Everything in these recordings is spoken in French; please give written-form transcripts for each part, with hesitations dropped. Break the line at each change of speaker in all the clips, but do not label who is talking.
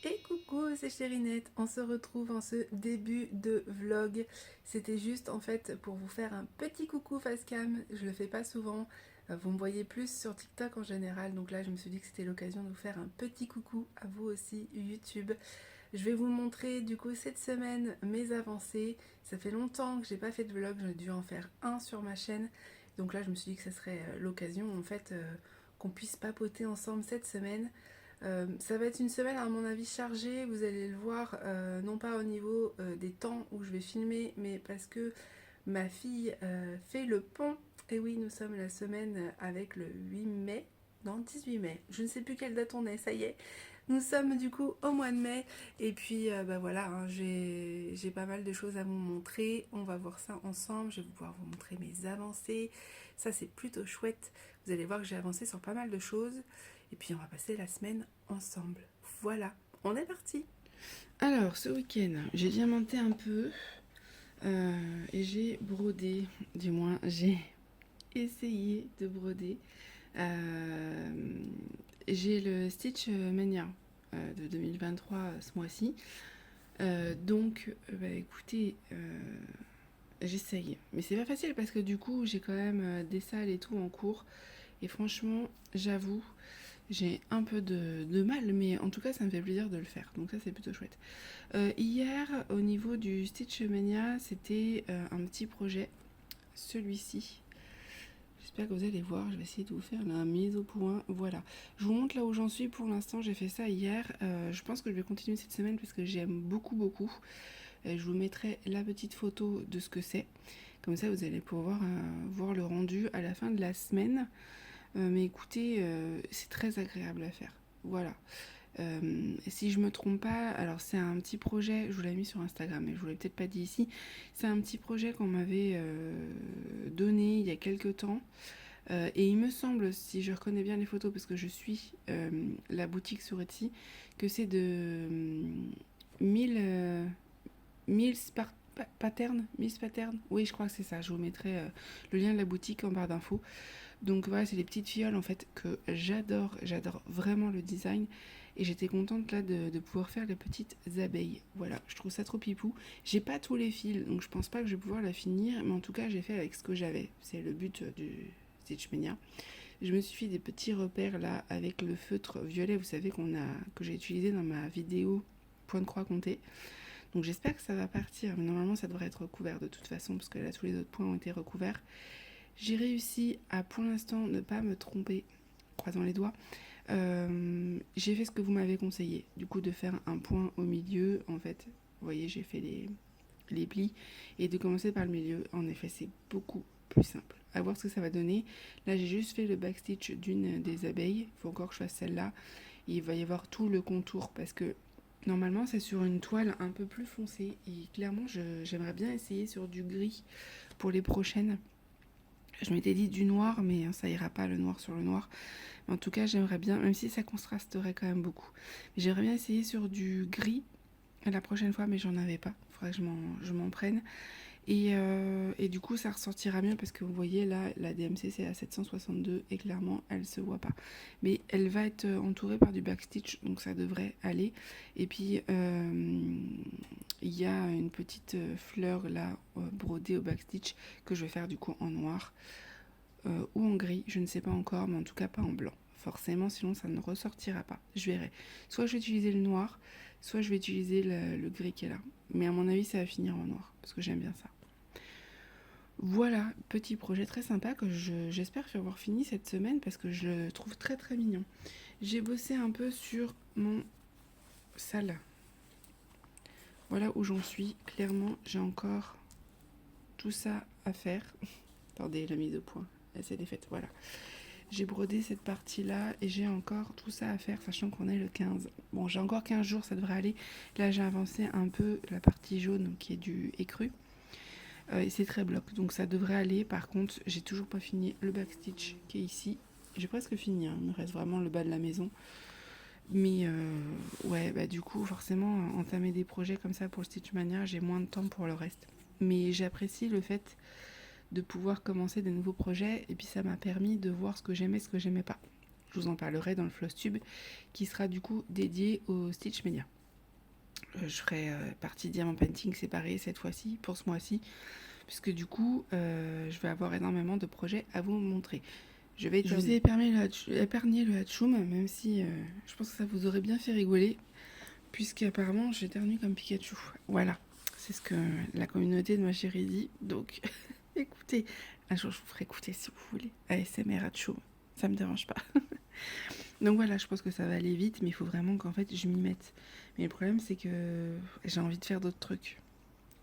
Et coucou, c'est Chérinette, on se retrouve en ce début de vlog. C'était juste en fait pour vous faire un petit coucou face cam, je le fais pas souvent, vous me voyez plus sur TikTok en général, donc là je me suis dit que c'était l'occasion de vous faire un petit coucou à vous aussi YouTube. Je vais vous montrer du coup cette semaine mes avancées, ça fait longtemps que j'ai pas fait de vlog, j'ai dû en faire un sur ma chaîne, donc là je me suis dit que ça serait l'occasion en fait qu'on puisse papoter ensemble cette semaine. Ça va être une semaine à mon avis chargée, vous allez le voir, non pas au niveau des temps où je vais filmer, mais parce que ma fille fait le pont. Et oui, nous sommes la semaine avec le 8 mai, non 18 mai, je ne sais plus quelle date on est, ça y est. Nous sommes du coup au mois de mai et puis bah voilà, hein, j'ai pas mal de choses à vous montrer, on va voir ça ensemble, je vais pouvoir vous montrer mes avancées, ça c'est plutôt chouette, vous allez voir que j'ai avancé sur pas mal de choses et puis on va passer la semaine ensemble. Voilà, on est parti.
Alors, ce week-end, j'ai diamanté un peu et j'ai brodé, du moins j'ai essayé de broder. Euh, j'ai le Stitch Mania de 2023 ce mois-ci. Donc, écoutez, j'essaye. Mais c'est pas facile parce que du coup, j'ai quand même des salles et tout en cours. Et franchement, j'avoue, j'ai un peu de mal, mais en tout cas, ça me fait plaisir de le faire. Donc ça, c'est plutôt chouette. Hier, au niveau du Stitch Mania, c'était un petit projet, celui-ci. J'espère que vous allez voir, je vais essayer de vous faire la mise au point. Voilà, je vous montre là où j'en suis pour l'instant, j'ai fait ça hier. Je pense que je vais continuer cette semaine parce que j'aime beaucoup, beaucoup. Je vous mettrai la petite photo de ce que c'est. Comme ça, vous allez pouvoir voir le rendu à la fin de la semaine. Mais écoutez, c'est très agréable à faire. Voilà. Si je me trompe pas, alors c'est un petit projet, je vous l'ai mis sur Instagram, mais je vous l'ai peut-être pas dit ici. C'est un petit projet qu'on m'avait donné il y a quelques temps. Et il me semble, si je reconnais bien les photos, parce que je suis la boutique sur Etsy, que c'est de 1000 patterns, 1000 patterns. Oui, je crois que c'est ça. Je vous mettrai le lien de la boutique en barre d'infos. Donc voilà, c'est des petites fioles en fait que j'adore. J'adore vraiment le design. Et j'étais contente là de pouvoir faire les petites abeilles. Voilà, je trouve ça trop pipou. J'ai pas tous les fils, donc je pense pas que je vais pouvoir la finir. Mais en tout cas, j'ai fait avec ce que j'avais. C'est le but du Stitch Mania. Je me suis fait des petits repères là avec le feutre violet, vous savez, que j'ai utilisé dans ma vidéo point de croix compté. Donc j'espère que ça va partir. Mais normalement, ça devrait être recouvert de toute façon, parce que là, tous les autres points ont été recouverts. J'ai réussi à, pour l'instant, ne pas me tromper, croisant les doigts. J'ai fait ce que vous m'avez conseillé, du coup de faire un point au milieu, en fait, vous voyez, j'ai fait les plis, et de commencer par le milieu. En effet, c'est beaucoup plus simple. À voir ce que ça va donner. Là, j'ai juste fait le backstitch d'une des abeilles, il faut encore que je fasse celle-là. Il va y avoir tout le contour, parce que normalement, c'est sur une toile un peu plus foncée, et clairement, j'aimerais bien essayer sur du gris pour les prochaines. Je m'étais dit du noir, mais ça ira pas le noir sur le noir. Mais en tout cas, j'aimerais bien, même si ça contrasterait quand même beaucoup. J'aimerais bien essayer sur du gris la prochaine fois, mais j'en avais pas. Il faudrait que je m'en prenne. Et du coup, ça ressortira mieux parce que vous voyez là, la DMC c'est à 762 et clairement, elle se voit pas. Mais elle va être entourée par du backstitch, donc ça devrait aller. Et puis, il y a une petite fleur là, brodée au backstitch que je vais faire du coup en noir ou en gris, je ne sais pas encore, mais en tout cas pas en blanc. Forcément, sinon ça ne ressortira pas. Je verrai. Soit je vais utiliser le noir, soit je vais utiliser le gris qui est là. Mais à mon avis, ça va finir en noir, parce que j'aime bien ça. Voilà, petit projet très sympa que j'espère avoir fini cette semaine parce que je le trouve très très mignon. J'ai bossé un peu sur mon salle. Voilà où j'en suis. Clairement, j'ai encore tout ça à faire. Attendez, la mise au point. Elle s'est défaite, voilà. J'ai brodé cette partie-là et j'ai encore tout ça à faire, sachant qu'on est le 15. Bon, j'ai encore 15 jours, ça devrait aller. Là, j'ai avancé un peu la partie jaune qui est du écru. Et c'est très bloc, donc ça devrait aller. Par contre, j'ai toujours pas fini le backstitch qui est ici. J'ai presque fini, hein. Il me reste vraiment le bas de la maison. Mais ouais, bah du coup, forcément, entamer des projets comme ça pour le Stitch Mania, j'ai moins de temps pour le reste. Mais j'apprécie le fait de pouvoir commencer de nouveaux projets et puis ça m'a permis de voir ce que j'aimais, ce que j'aimais pas. Je vous en parlerai dans le Floss Tube qui sera du coup dédié au Stitch Media. Je ferai partie Diamant Painting séparée cette fois-ci, pour ce mois-ci, puisque du coup, je vais avoir énormément de projets à vous montrer. Je vous ai épargné le Hatchoum, même si je pense que ça vous aurait bien fait rigoler, puisqu'apparemment j'éternue comme Pikachu. Voilà, c'est ce que la communauté de ma chérie dit, donc écoutez, un jour je vous ferai écouter si vous voulez. ASMR Hatchoum, ça me dérange pas. Donc voilà, je pense que ça va aller vite, mais il faut vraiment qu'en fait je m'y mette. Mais le problème c'est que j'ai envie de faire d'autres trucs.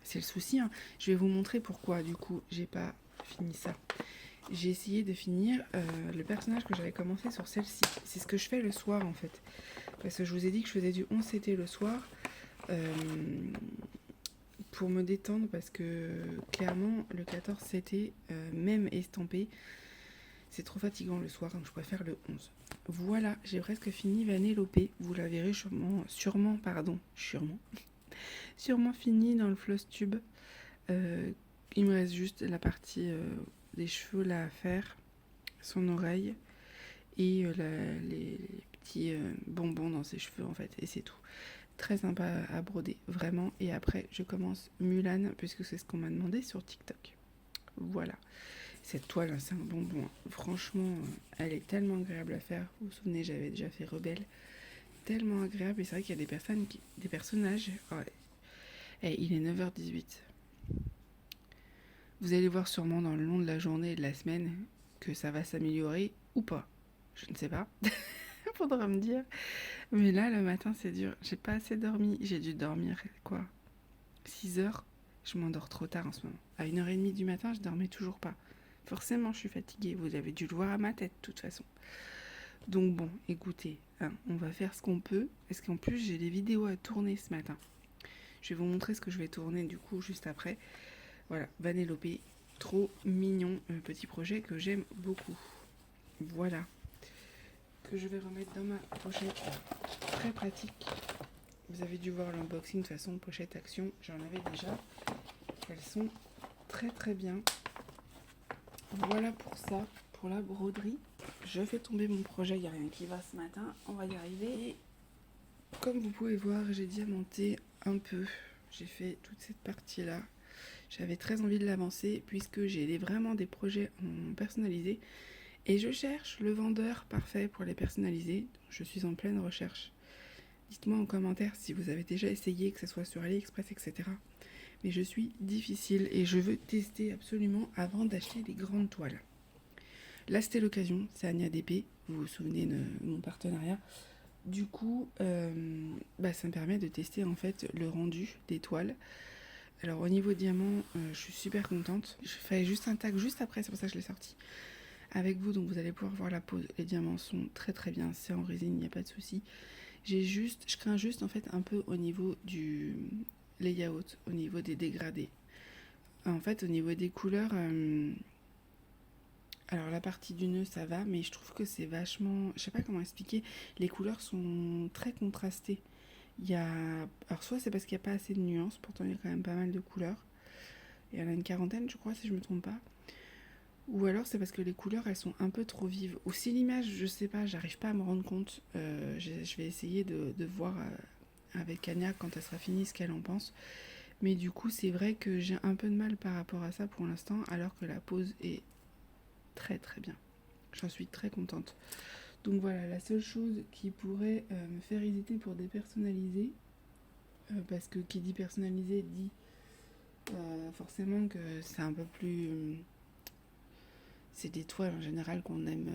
C'est le souci, hein. Je vais vous montrer pourquoi du coup j'ai pas fini ça. J'ai essayé de finir le personnage que j'avais commencé sur celle-ci. C'est ce que je fais le soir en fait. Parce que je vous ai dit que je faisais du 11 CT le soir pour me détendre, parce que clairement le 14 CT, même estampé, c'est trop fatigant le soir, donc je préfère le 11. Voilà, j'ai presque fini Vanellope. Vous la verrez sûrement fini dans le Floss Tube. Il me reste juste la partie des cheveux là à faire, son oreille et les petits bonbons dans ses cheveux en fait, et c'est tout. Très sympa à broder, vraiment. Et après, je commence Mulan, puisque c'est ce qu'on m'a demandé sur TikTok. Voilà. Cette toile, c'est un bonbon. Franchement, elle est tellement agréable à faire. Vous vous souvenez, j'avais déjà fait Rebelle. Tellement agréable. Et c'est vrai qu'il y a des personnages. Ouais. Et il est 9h18. Vous allez voir sûrement dans le long de la journée et de la semaine que ça va s'améliorer ou pas. Je ne sais pas. Faudra me dire. Mais là, le matin, c'est dur. J'ai pas assez dormi. J'ai dû dormir, 6 heures. Je m'endors trop tard en ce moment. À 1h30 du matin, je dormais toujours pas. Forcément, je suis fatiguée. Vous avez dû le voir à ma tête, de toute façon. Donc bon, écoutez, hein, on va faire ce qu'on peut. Parce qu'en plus, j'ai des vidéos à tourner ce matin. Je vais vous montrer ce que je vais tourner, du coup, juste après. Voilà, Vanellope. Trop mignon. Petit projet que j'aime beaucoup. Voilà. Que je vais remettre dans ma pochette. Très pratique. Vous avez dû voir l'unboxing, de toute façon, pochette action, j'en avais déjà. Elles sont très très bien. Voilà pour ça, pour la broderie. Je fais tomber mon projet, il n'y a rien qui va ce matin, on va y arriver. Et comme vous pouvez voir, j'ai diamanté un peu. J'ai fait toute cette partie-là. J'avais très envie de l'avancer puisque j'ai vraiment des projets en personnalisé. Et je cherche le vendeur parfait pour les personnaliser. Je suis en pleine recherche. Dites-moi en commentaire si vous avez déjà essayé, que ce soit sur AliExpress, etc. Mais je suis difficile et je veux tester absolument avant d'acheter des grandes toiles. Là, c'était l'occasion, c'est Ania DP, vous vous souvenez de mon partenariat. Du coup, ça me permet de tester en fait le rendu des toiles. Alors au niveau diamant, je suis super contente. Je fais juste un tag juste après, c'est pour ça que je l'ai sorti avec vous, donc vous allez pouvoir voir la pose. Les diamants sont très très bien, c'est en résine, il n'y a pas de souci. Je crains juste en fait un peu au niveau du layout, au niveau des dégradés. En fait, au niveau des couleurs, alors la partie du nœud ça va, mais je trouve que c'est vachement, je sais pas comment expliquer, les couleurs sont très contrastées. Alors soit c'est parce qu'il n'y a pas assez de nuances, pourtant il y a quand même pas mal de couleurs. Il y en a une quarantaine je crois si je me trompe pas. Ou alors c'est parce que les couleurs elles sont un peu trop vives. Ou si l'image, je sais pas, j'arrive pas à me rendre compte. Je vais essayer de voir avec Anya quand elle sera finie ce qu'elle en pense. Mais du coup c'est vrai que j'ai un peu de mal par rapport à ça pour l'instant, alors que la pose est très très bien. J'en suis très contente. Donc voilà, la seule chose qui pourrait me faire hésiter pour dépersonnaliser, parce que qui dit personnalisé dit forcément que c'est un peu plus... c'est des toiles en général qu'on aime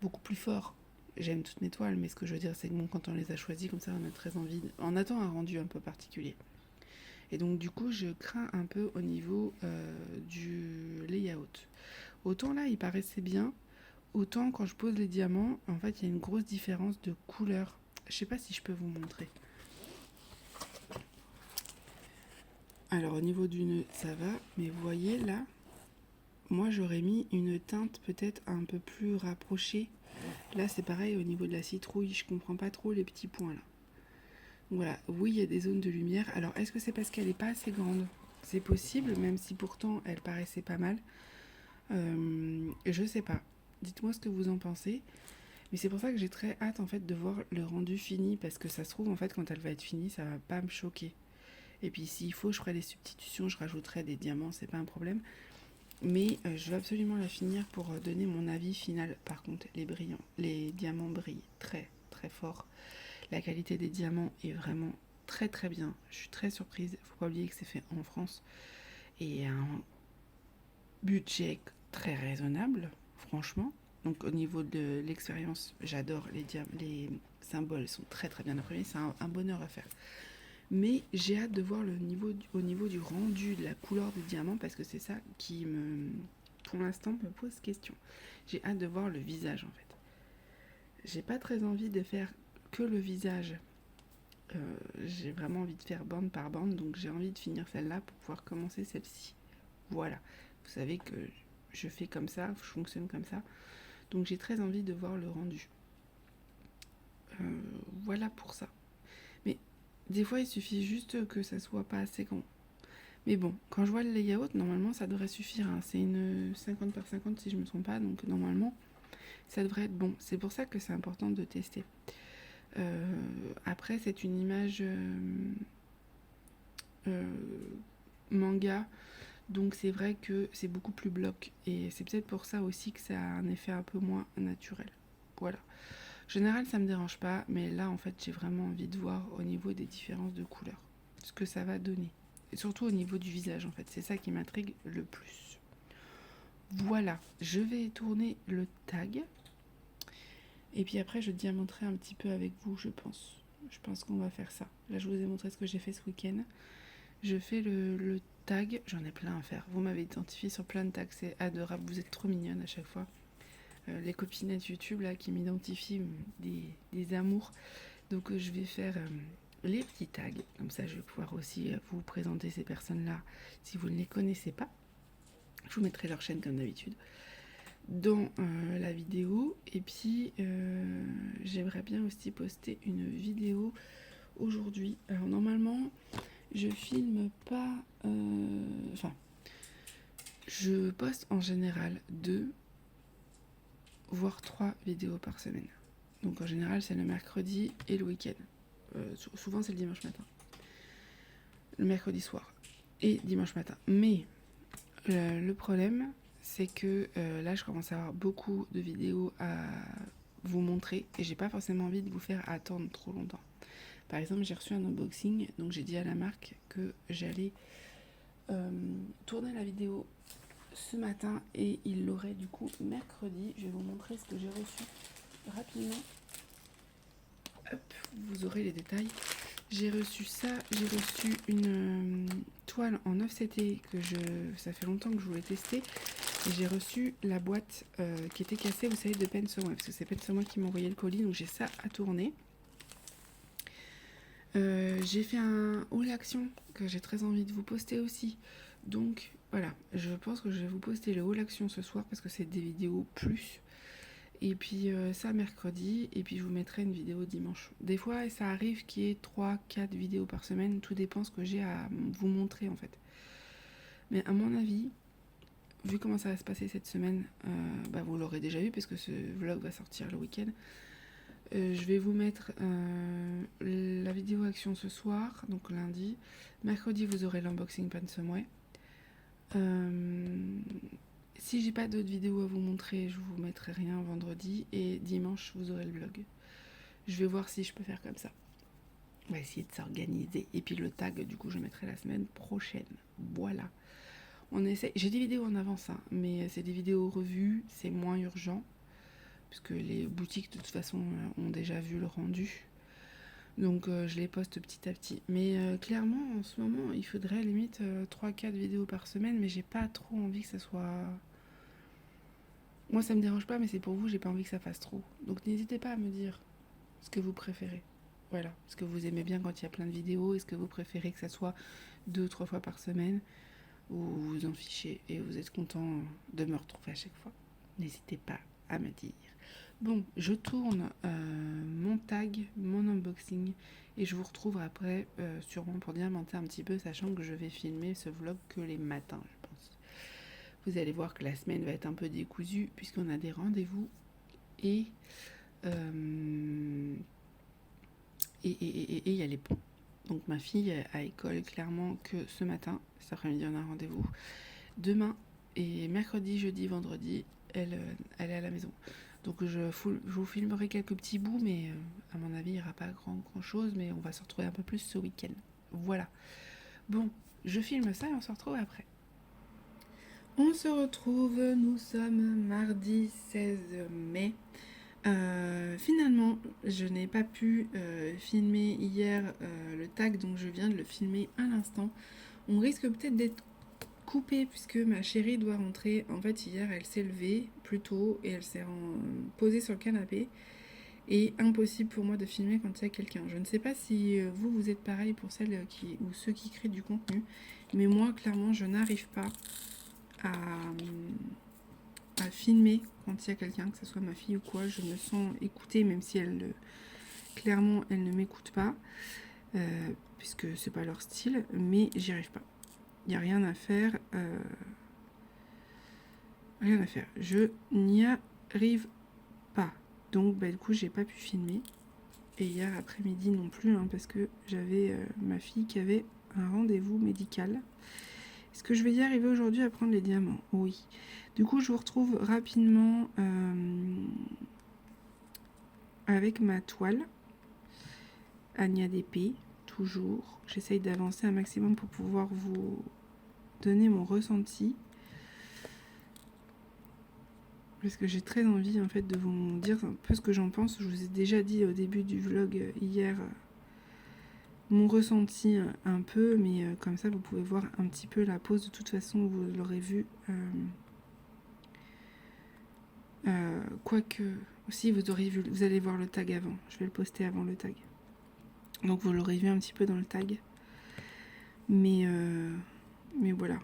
beaucoup plus fort. J'aime toutes mes toiles, mais ce que je veux dire, c'est que bon, quand on les a choisies comme ça, on a très envie. On attend un rendu un peu particulier. Et donc, du coup, je crains un peu au niveau du layout. Autant là, il paraissait bien, autant quand je pose les diamants, en fait, il y a une grosse différence de couleur. Je sais pas si je peux vous montrer. Alors, au niveau du nœud, ça va, mais vous voyez là, moi j'aurais mis une teinte peut-être un peu plus rapprochée. Là c'est pareil au niveau de la citrouille, je comprends pas trop les petits points là. Voilà, oui il y a des zones de lumière. Alors est-ce que c'est parce qu'elle est pas assez grande? C'est possible, même si pourtant elle paraissait pas mal. Je sais pas. Dites-moi ce que vous en pensez. Mais c'est pour ça que j'ai très hâte en fait de voir le rendu fini, parce que ça se trouve en fait quand elle va être finie, ça va pas me choquer. Et puis s'il faut, je ferai des substitutions, je rajouterai des diamants, c'est pas un problème. Mais je veux absolument la finir pour donner mon avis final. Par contre, les diamants brillent très très fort. La qualité des diamants est vraiment très très bien. Je suis très surprise. Faut pas oublier que c'est fait en France et à un budget très raisonnable, franchement. Donc au niveau de l'expérience, j'adore les symboles, sont très très bien imprimés. C'est un bonheur à faire. Mais j'ai hâte de voir au niveau du rendu, de la couleur du diamant, parce que c'est ça qui pour l'instant, me pose question. J'ai hâte de voir le visage en fait. J'ai pas très envie de faire que le visage. J'ai vraiment envie de faire bande par bande, donc j'ai envie de finir celle-là pour pouvoir commencer celle-ci. Voilà. Vous savez que je fais comme ça, je fonctionne comme ça. Donc j'ai très envie de voir le rendu. Voilà pour ça. Mais des fois, il suffit juste que ça soit pas assez grand. Mais bon, quand je vois le layout, normalement, ça devrait suffire. Hein. C'est une 50 par 50 si je me trompe pas, donc normalement, ça devrait être bon. C'est pour ça que c'est important de tester. Après, c'est une image manga, donc c'est vrai que c'est beaucoup plus bloc. Et c'est peut-être pour ça aussi que ça a un effet un peu moins naturel. Voilà. En général, ça me dérange pas, mais là, en fait, j'ai vraiment envie de voir au niveau des différences de couleurs ce que ça va donner. Et surtout au niveau du visage, en fait. C'est ça qui m'intrigue le plus. Voilà, je vais tourner le tag. Et puis après, je diamanterai un petit peu avec vous, je pense. Je pense qu'on va faire ça. Là, je vous ai montré ce que j'ai fait ce week-end. Je fais le tag. J'en ai plein à faire. Vous m'avez identifié sur plein de tags. C'est adorable. Vous êtes trop mignonnes à chaque fois. Les copinettes YouTube là qui m'identifient des amours. Donc je vais faire les petits tags. Comme ça, je vais pouvoir aussi vous présenter ces personnes-là si vous ne les connaissez pas. Je vous mettrai leur chaîne comme d'habitude dans la vidéo. Et puis j'aimerais bien aussi poster une vidéo aujourd'hui. Alors normalement je filme pas je poste en général 2 voire 3 vidéos par semaine. Donc en général c'est le mercredi et le week-end. Souvent c'est le dimanche matin, le mercredi soir et dimanche matin. Mais le problème c'est que là je commence à avoir beaucoup de vidéos à vous montrer et j'ai pas forcément envie de vous faire attendre trop longtemps. Par exemple, j'ai reçu un unboxing, donc j'ai dit à la marque que j'allais tourner la vidéo ce matin et il l'aurait du coup mercredi. Je vais vous montrer ce que j'ai reçu rapidement. Hop, vous aurez les détails. J'ai reçu ça, j'ai reçu une toile en offseté que ça fait longtemps que je voulais tester. Et j'ai reçu la boîte qui était cassée, vous savez, de Pensomo, parce que c'est Pensomo qui m'a envoyé le colis, donc j'ai ça à tourner. J'ai fait un haul action que j'ai très envie de vous poster aussi. Donc voilà, je pense que je vais vous poster le haul action ce soir parce que c'est des vidéos plus. Et puis ça mercredi, et puis je vous mettrai une vidéo dimanche. Des fois ça arrive qu'il y ait 3-4 vidéos par semaine, tout dépend ce que j'ai à vous montrer en fait. Mais à mon avis, vu comment ça va se passer cette semaine, vous l'aurez déjà vu parce que ce vlog va sortir le week-end. Je vais vous mettre la vidéo action ce soir, donc lundi. Mercredi, vous aurez l'unboxing Pansomway. Si j'ai pas d'autres vidéos à vous montrer, je vous mettrai rien vendredi. Et dimanche, vous aurez le vlog. Je vais voir si je peux faire comme ça. On va essayer de s'organiser. Et puis le tag, du coup, je mettrai la semaine prochaine. Voilà. On essaie. J'ai des vidéos en avance, hein, mais c'est des vidéos revues, c'est moins urgent. Puisque les boutiques de toute façon ont déjà vu le rendu. Donc je les poste petit à petit. Mais clairement en ce moment il faudrait limite 3-4 vidéos par semaine, mais j'ai pas trop envie que ça soit... Moi ça me dérange pas, mais c'est pour vous, j'ai pas envie que ça fasse trop. Donc n'hésitez pas à me dire ce que vous préférez. Voilà, est-ce que vous aimez bien quand il y a plein de vidéos, est-ce que vous préférez que ça soit 2-3 fois par semaine, ou vous vous en fichez et vous êtes content de me retrouver à chaque fois. N'hésitez pas à me dire. Bon, je tourne mon tag, mon unboxing et je vous retrouve après sûrement pour diamanter un petit peu, sachant que je vais filmer ce vlog que les matins, je pense. Vous allez voir que la semaine va être un peu décousue puisqu'on a des rendez-vous et Et il y a les ponts. Donc ma fille a école clairement que ce matin. Cet après-midi, on a un rendez-vous. Demain et mercredi, jeudi, vendredi, elle est à la maison. Donc je vous filmerai quelques petits bouts, mais à mon avis, il n'y aura pas grand chose, mais on va se retrouver un peu plus ce week-end. Voilà. Bon, je filme ça et on se retrouve après. On se retrouve, nous sommes mardi 16 mai. Finalement, je n'ai pas pu filmer hier le tag, donc je viens de le filmer à l'instant. On risque peut-être d'être coupé puisque ma chérie doit rentrer. En fait, hier, elle s'est levée plus tôt et elle s'est posée sur le canapé. Et impossible pour moi de filmer quand il y a quelqu'un. Je ne sais pas si vous êtes pareil pour celles ou ceux qui créent du contenu, mais moi, clairement, je n'arrive pas à filmer quand il y a quelqu'un, que ce soit ma fille ou quoi. Je me sens écoutée, même si clairement, elle ne m'écoute pas, puisque c'est pas leur style, mais j'y arrive pas. Il n'y a rien à faire. Rien à faire. Je n'y arrive pas. Donc, du coup, j'ai pas pu filmer. Et hier après-midi non plus, hein, parce que j'avais ma fille qui avait un rendez-vous médical. Est-ce que je vais y arriver aujourd'hui à prendre les diamants? Oui. Du coup, je vous retrouve rapidement avec ma toile. Ania d'épée, toujours. J'essaye d'avancer un maximum pour pouvoir vous donner mon ressenti. Parce que j'ai très envie en fait de vous dire un peu ce que j'en pense. Je vous ai déjà dit au début du vlog hier mon ressenti un peu, mais comme ça vous pouvez voir un petit peu la pose. De toute façon vous l'aurez vu. Quoique aussi vous aurez vu, vous allez voir le tag avant. Je vais le poster avant le tag. Donc vous l'aurez vu un petit peu dans le tag. Mais voilà.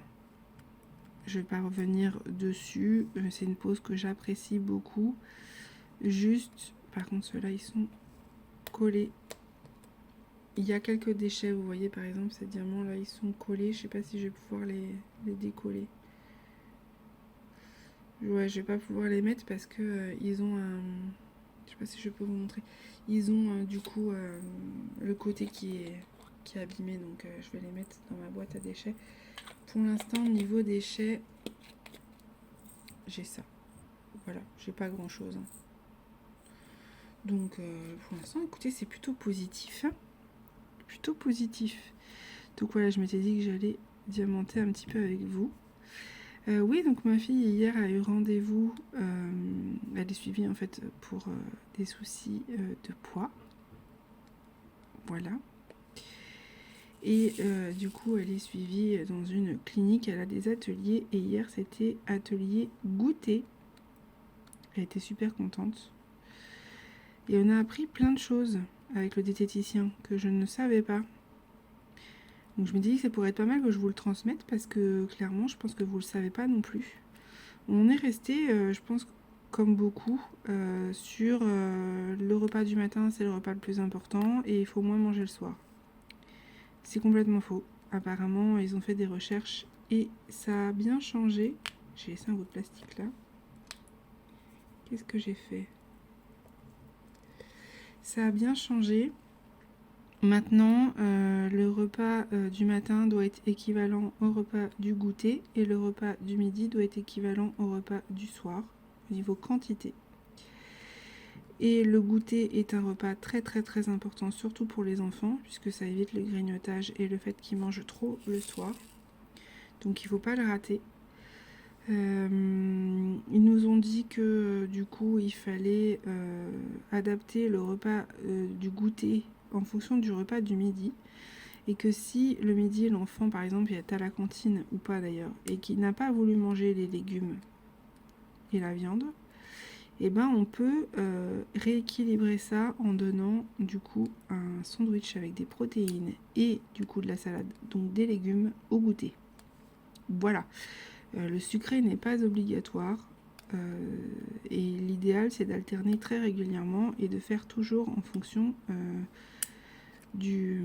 Je vais pas revenir dessus. C'est une pose que j'apprécie beaucoup. Juste, par contre, ceux-là, ils sont collés. Il y a quelques déchets, vous voyez, par exemple, ces diamants-là, ils sont collés. Je sais pas si je vais pouvoir les décoller. Ouais, je vais pas pouvoir les mettre parce que ils ont un... Je sais pas si je peux vous montrer. Ils ont du coup le côté qui est abîmé, donc je vais les mettre dans ma boîte à déchets. Pour l'instant, niveau déchets, j'ai ça. Voilà, j'ai pas grand chose. Hein. Donc pour l'instant, écoutez, c'est plutôt positif. Plutôt positif. Donc voilà, je m'étais dit que j'allais diamanter un petit peu avec vous. Oui, donc ma fille hier a eu rendez-vous. Elle est suivie en fait pour des soucis de poids. Voilà. Et du coup, elle est suivie dans une clinique. Elle a des ateliers. Et hier, c'était atelier goûter. Elle était super contente. Et on a appris plein de choses avec le diététicien que je ne savais pas. Donc je me dis que ça pourrait être pas mal que je vous le transmette parce que clairement, je pense que vous ne le savez pas non plus. On est resté, je pense, comme beaucoup, sur le repas du matin, c'est le repas le plus important et il faut moins manger le soir. C'est complètement faux. Apparemment, ils ont fait des recherches et ça a bien changé. J'ai laissé un bout de plastique là. Qu'est-ce que j'ai fait? Ça a bien changé. Maintenant, le repas du matin doit être équivalent au repas du goûter et le repas du midi doit être équivalent au repas du soir, au niveau quantité. Et le goûter est un repas très très très important, surtout pour les enfants, puisque ça évite le grignotage et le fait qu'ils mangent trop le soir. Donc il ne faut pas le rater. Ils nous ont dit que du coup il fallait adapter le repas du goûter en fonction du repas du midi et que si le midi l'enfant par exemple est à la cantine ou pas d'ailleurs et qu'il n'a pas voulu manger les légumes et la viande, et ben on peut rééquilibrer ça en donnant du coup un sandwich avec des protéines et du coup de la salade, donc des légumes au goûter. Voilà. Le sucré n'est pas obligatoire et l'idéal c'est d'alterner très régulièrement et de faire toujours en fonction du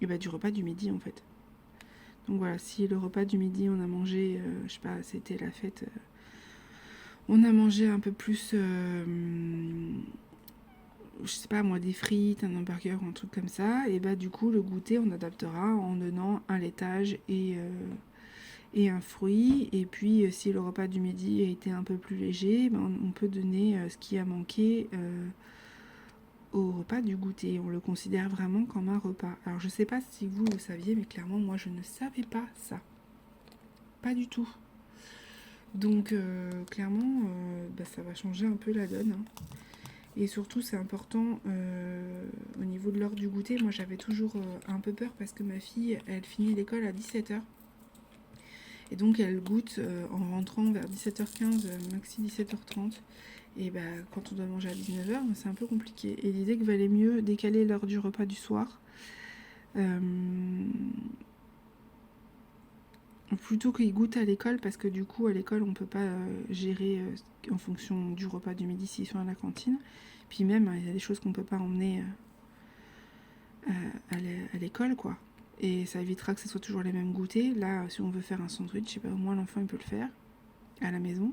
repas du midi en fait. Donc voilà, si le repas du midi on a mangé, je sais pas, c'était la fête, on a mangé un peu plus je sais pas moi, des frites, un hamburger ou un truc comme ça, et bah du coup le goûter on adaptera en donnant un laitage et un fruit. Et puis si le repas du midi a été un peu plus léger, ben, on peut donner ce qui a manqué au repas du goûter. On le considère vraiment comme un repas. Alors je sais pas si vous le saviez, mais clairement moi je ne savais pas ça. Pas du tout. Donc clairement bah, ça va changer un peu la donne, hein. Et surtout c'est important au niveau de l'heure du goûter. Moi j'avais toujours un peu peur parce que ma fille elle finit l'école à 17h. Et donc elle goûte en rentrant vers 17h15, maxi 17h30. Et bah quand on doit manger à 19h, c'est un peu compliqué. Et l'idée qu'il valait mieux décaler l'heure du repas du soir. Plutôt qu'il goûte à l'école, parce que du coup à l'école on peut pas gérer en fonction du repas du midi s'ils sont à la cantine. Puis même il y a des choses qu'on peut pas emmener à l'école quoi. Et ça évitera que ce soit toujours les mêmes goûters. Là si on veut faire un sandwich, je sais pas, au moins l'enfant il peut le faire à la maison.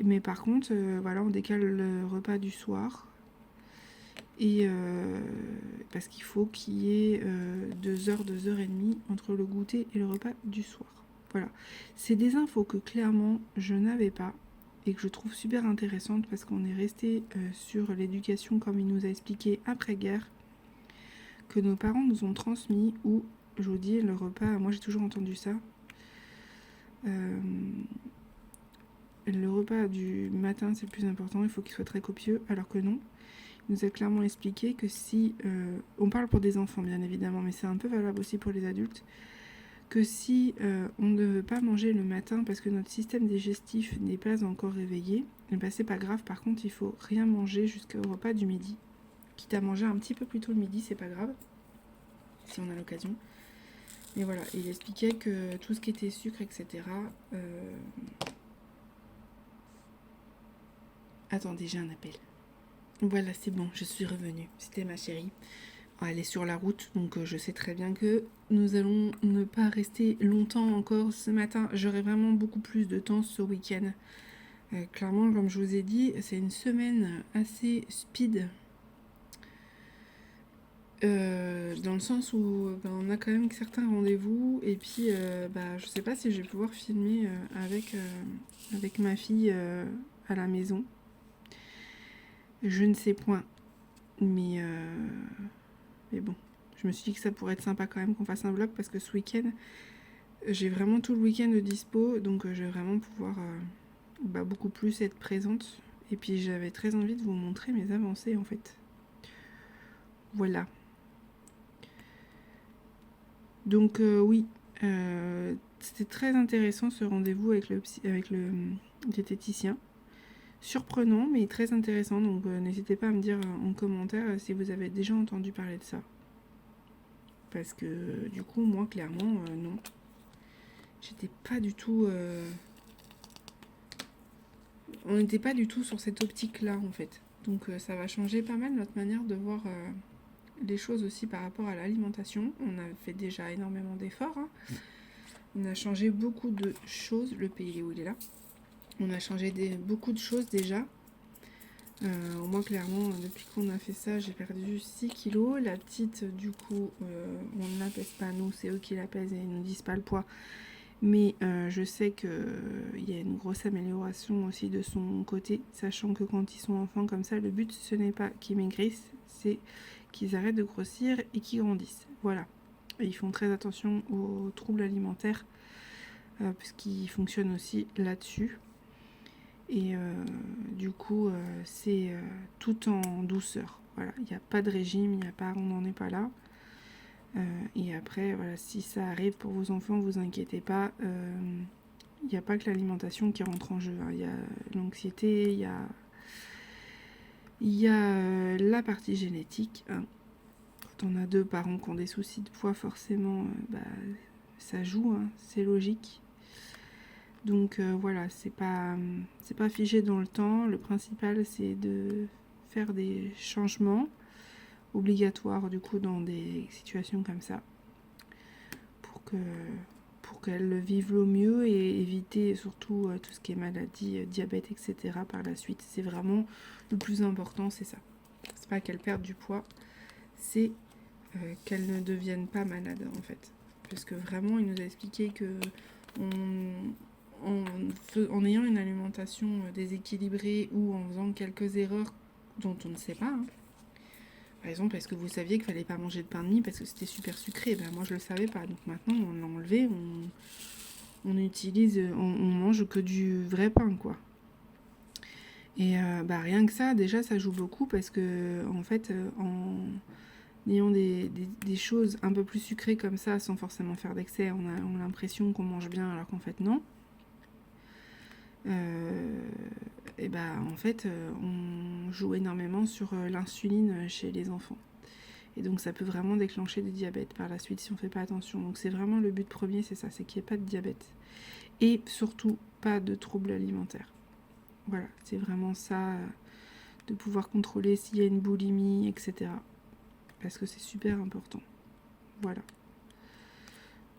Mais par contre voilà, on décale le repas du soir. Et parce qu'il faut qu'il y ait 2 heures, 2h30 entre le goûter et le repas du soir. Voilà. C'est des infos que clairement je n'avais pas et que je trouve super intéressantes parce qu'on est resté sur l'éducation comme il nous a expliqué après-guerre, que nos parents nous ont transmis, où, je vous dis, le repas, moi j'ai toujours entendu ça, le repas du matin c'est le plus important, il faut qu'il soit très copieux, alors que non. Il nous a clairement expliqué que si, on parle pour des enfants bien évidemment, mais c'est un peu valable aussi pour les adultes, que si on ne veut pas manger le matin parce que notre système digestif n'est pas encore réveillé, et ben c'est pas grave. Par contre, il faut rien manger jusqu'au repas du midi. Quitte à manger un petit peu plus tôt le midi, c'est pas grave, si on a l'occasion. Mais voilà, il expliquait que tout ce qui était sucre, etc. Attendez, j'ai un appel. Voilà, c'est bon, je suis revenue. C'était ma chérie. Elle est sur la route, donc je sais très bien que nous allons ne pas rester longtemps encore ce matin. J'aurai vraiment beaucoup plus de temps ce week-end. Clairement, comme je vous ai dit, c'est une semaine assez speed. Dans le sens où on a quand même certains rendez-vous. Et puis, je sais pas si je vais pouvoir filmer avec ma fille à la maison. Je ne sais point. Mais bon, je me suis dit que ça pourrait être sympa quand même qu'on fasse un vlog parce que ce week-end, j'ai vraiment tout le week-end de dispo, donc je vais vraiment pouvoir beaucoup plus être présente. Et puis j'avais très envie de vous montrer mes avancées en fait. Voilà. Donc oui, c'était très intéressant ce rendez-vous avec le diététicien. Surprenant mais très intéressant, donc n'hésitez pas à me dire en commentaire si vous avez déjà entendu parler de ça. Parce que du coup, moi, clairement, non. J'étais pas du tout... On n'était pas du tout sur cette optique-là, en fait. Donc ça va changer pas mal notre manière de voir les choses aussi par rapport à l'alimentation. On a fait déjà énormément d'efforts, hein. On a changé beaucoup de choses. Le pays où il est là. On a changé beaucoup de choses déjà. Moi, clairement, depuis qu'on a fait ça, j'ai perdu 6 kilos. La petite, du coup, on ne la pèse pas, nous, c'est eux qui la pèsent et ils nous disent pas le poids. Mais je sais qu'il y a une grosse amélioration aussi de son côté, sachant que quand ils sont enfants comme ça, le but, ce n'est pas qu'ils maigrissent, c'est qu'ils arrêtent de grossir et qu'ils grandissent. Voilà. Et ils font très attention aux troubles alimentaires, puisqu'ils fonctionnent aussi là-dessus. Et du coup, c'est tout en douceur. Voilà, il n'y a pas de régime, on n'en est pas là. Et après, voilà, si ça arrive pour vos enfants, vous inquiétez pas. Il n'y a pas que l'alimentation qui rentre en jeu, hein. Il y a l'anxiété, il y a la partie génétique, hein. Quand on a 2 parents qui ont des soucis de poids, forcément, ça joue, hein, c'est logique. Donc voilà, c'est pas figé dans le temps. Le principal, c'est de faire des changements obligatoires du coup dans des situations comme ça pour qu'elles le vivent au mieux et éviter surtout tout ce qui est maladie, diabète, etc. par la suite. C'est vraiment le plus important, c'est ça. c'est pas qu'elle perde du poids, c'est qu'elle ne devienne pas malade en fait. Parce que vraiment, il nous a expliqué que en ayant une alimentation déséquilibrée ou en faisant quelques erreurs dont on ne sait pas, hein. Par exemple, est-ce que vous saviez qu'il fallait pas manger de pain de mie parce que c'était super sucré? Ben moi je le savais pas, donc maintenant on l'a enlevé, on utilise, on mange que du vrai pain quoi. Et rien que ça, déjà ça joue beaucoup parce que en fait, en ayant des choses un peu plus sucrées comme ça, sans forcément faire d'excès, on a l'impression qu'on mange bien alors qu'en fait non. En fait, on joue énormément sur l'insuline chez les enfants. Et donc ça peut vraiment déclencher du diabète par la suite si on ne fait pas attention. Donc c'est vraiment le but premier, c'est ça, c'est qu'il n'y ait pas de diabète. Et surtout, pas de troubles alimentaires. Voilà, c'est vraiment ça, de pouvoir contrôler s'il y a une boulimie, etc. Parce que c'est super important. Voilà.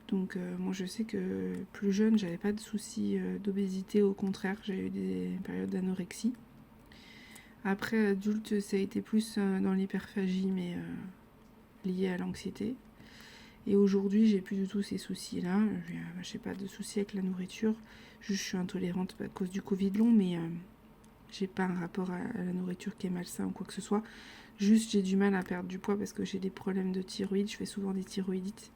Donc moi je sais que plus jeune, j'avais pas de soucis d'obésité, au contraire, j'ai eu des périodes d'anorexie. Après adulte, ça a été plus dans l'hyperphagie, mais lié à l'anxiété. Et aujourd'hui, j'ai plus du tout ces soucis-là. J'ai pas de soucis avec la nourriture. Juste, je suis intolérante à cause du Covid long, mais j'ai pas un rapport à la nourriture qui est malsain ou quoi que ce soit. Juste, j'ai du mal à perdre du poids parce que j'ai des problèmes de thyroïde. Je fais souvent des thyroïdites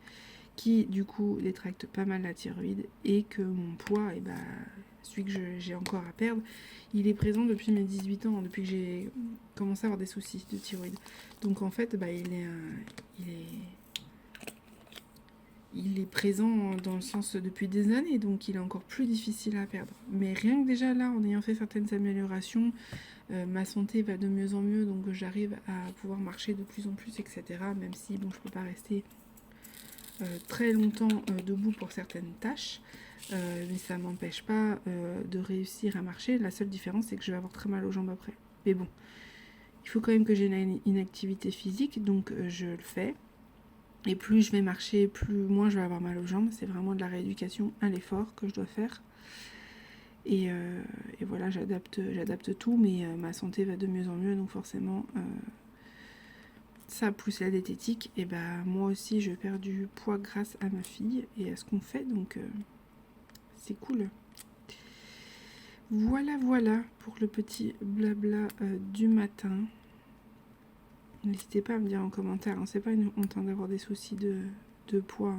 qui, du coup, détractent pas mal la thyroïde et que mon poids, celui que j'ai encore à perdre, il est présent depuis mes 18 ans, depuis que j'ai commencé à avoir des soucis de thyroïde. Donc, en fait, il est présent dans le sens depuis des années, donc il est encore plus difficile à perdre. Mais rien que déjà là, en ayant fait certaines améliorations, ma santé va de mieux en mieux, donc j'arrive à pouvoir marcher de plus en plus, etc. Même si, bon, je peux pas rester très longtemps debout pour certaines tâches, mais ça m'empêche pas de réussir à marcher. La seule différence, c'est que je vais avoir très mal aux jambes après. Mais bon, il faut quand même que j'ai une activité physique, donc je le fais. Et plus je vais marcher, moins je vais avoir mal aux jambes. C'est vraiment de la rééducation à l'effort que je dois faire. Et voilà, j'adapte tout, mais ma santé va de mieux en mieux, donc forcément, ça plus la diététique, et moi aussi je perds du poids grâce à ma fille et à ce qu'on fait, donc c'est cool. Voilà pour le petit blabla du matin. N'hésitez pas à me dire en commentaire, hein, c'est pas une honte d'avoir des soucis de poids.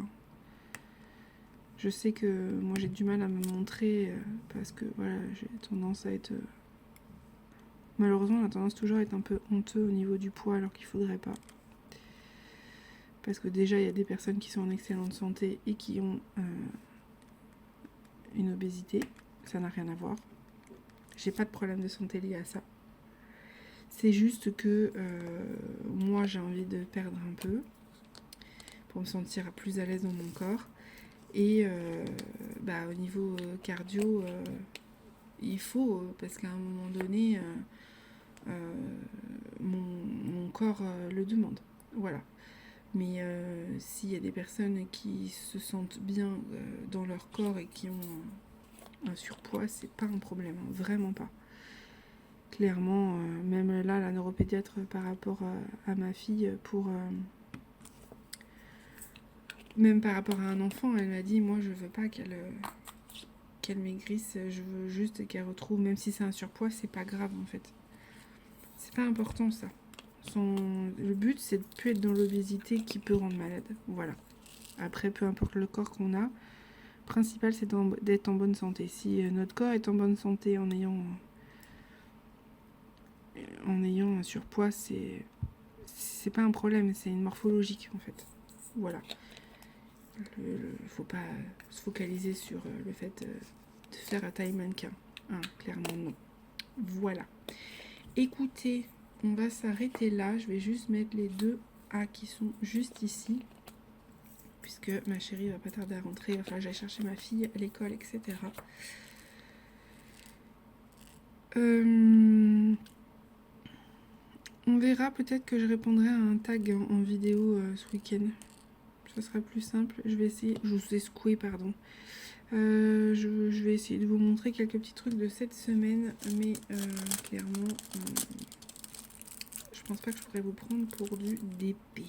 Je sais que moi j'ai du mal à me montrer parce que voilà, j'ai tendance à être... malheureusement, on a tendance toujours à être un peu honteux au niveau du poids alors qu'il faudrait pas. Parce que déjà, il y a des personnes qui sont en excellente santé et qui ont une obésité. Ça n'a rien à voir. J'ai pas de problème de santé lié à ça. C'est juste que moi, j'ai envie de perdre un peu pour me sentir plus à l'aise dans mon corps. Et au niveau cardio, il faut, parce qu'à un moment donné, mon corps le demande. Voilà. Mais s'il y a des personnes qui se sentent bien dans leur corps et qui ont un surpoids, c'est pas un problème, hein, vraiment pas. Clairement, même là, la neuropédiatre par rapport à ma fille, même par rapport à un enfant, elle m'a dit, moi je veux pas qu'elle maigrisse, je veux juste qu'elle retrouve, même si c'est un surpoids, c'est pas grave en fait. C'est pas important ça. Le but, c'est de ne plus être dans l'obésité qui peut rendre malade. Voilà. Après, peu importe le corps qu'on a, le principal, c'est d'être en bonne santé. Si notre corps est en bonne santé en ayant un surpoids, c'est pas un problème, c'est une morphologique, en fait. Voilà. Faut pas se focaliser sur le fait de faire à taille mannequin. Hein, clairement, non. Voilà. Écoutez... On va s'arrêter là, je vais juste mettre les 2 A qui sont juste ici, puisque ma chérie va pas tarder à rentrer, il va falloir que j'aille chercher ma fille à l'école, etc. On verra, peut-être que je répondrai à un tag en vidéo ce week-end. Ça sera plus simple, je vais essayer, je vous ai secoué, pardon. Je vais essayer de vous montrer quelques petits trucs de cette semaine, mais clairement... je pense pas que je pourrais vous prendre pour du DP.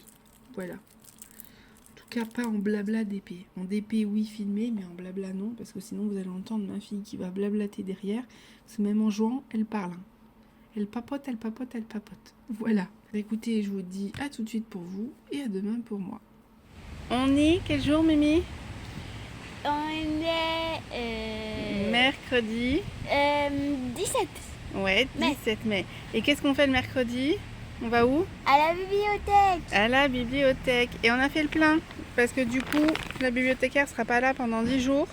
Voilà. En tout cas, pas en blabla DP. En DP, oui, filmé, mais en blabla, non, parce que sinon, vous allez entendre ma fille qui va blablater derrière. Parce que même en jouant, elle parle. Hein. Elle papote, elle papote, elle papote. Voilà. Écoutez, je vous dis à tout de suite pour vous et à demain pour moi. On est quel jour, Mimi?
On est
Mercredi.
17
Ouais, 17 mai. Et qu'est-ce qu'on fait le mercredi? On va où?
à la bibliothèque.
À la bibliothèque. Et on a fait le plein. Parce que du coup, la bibliothécaire sera pas là pendant 10 jours.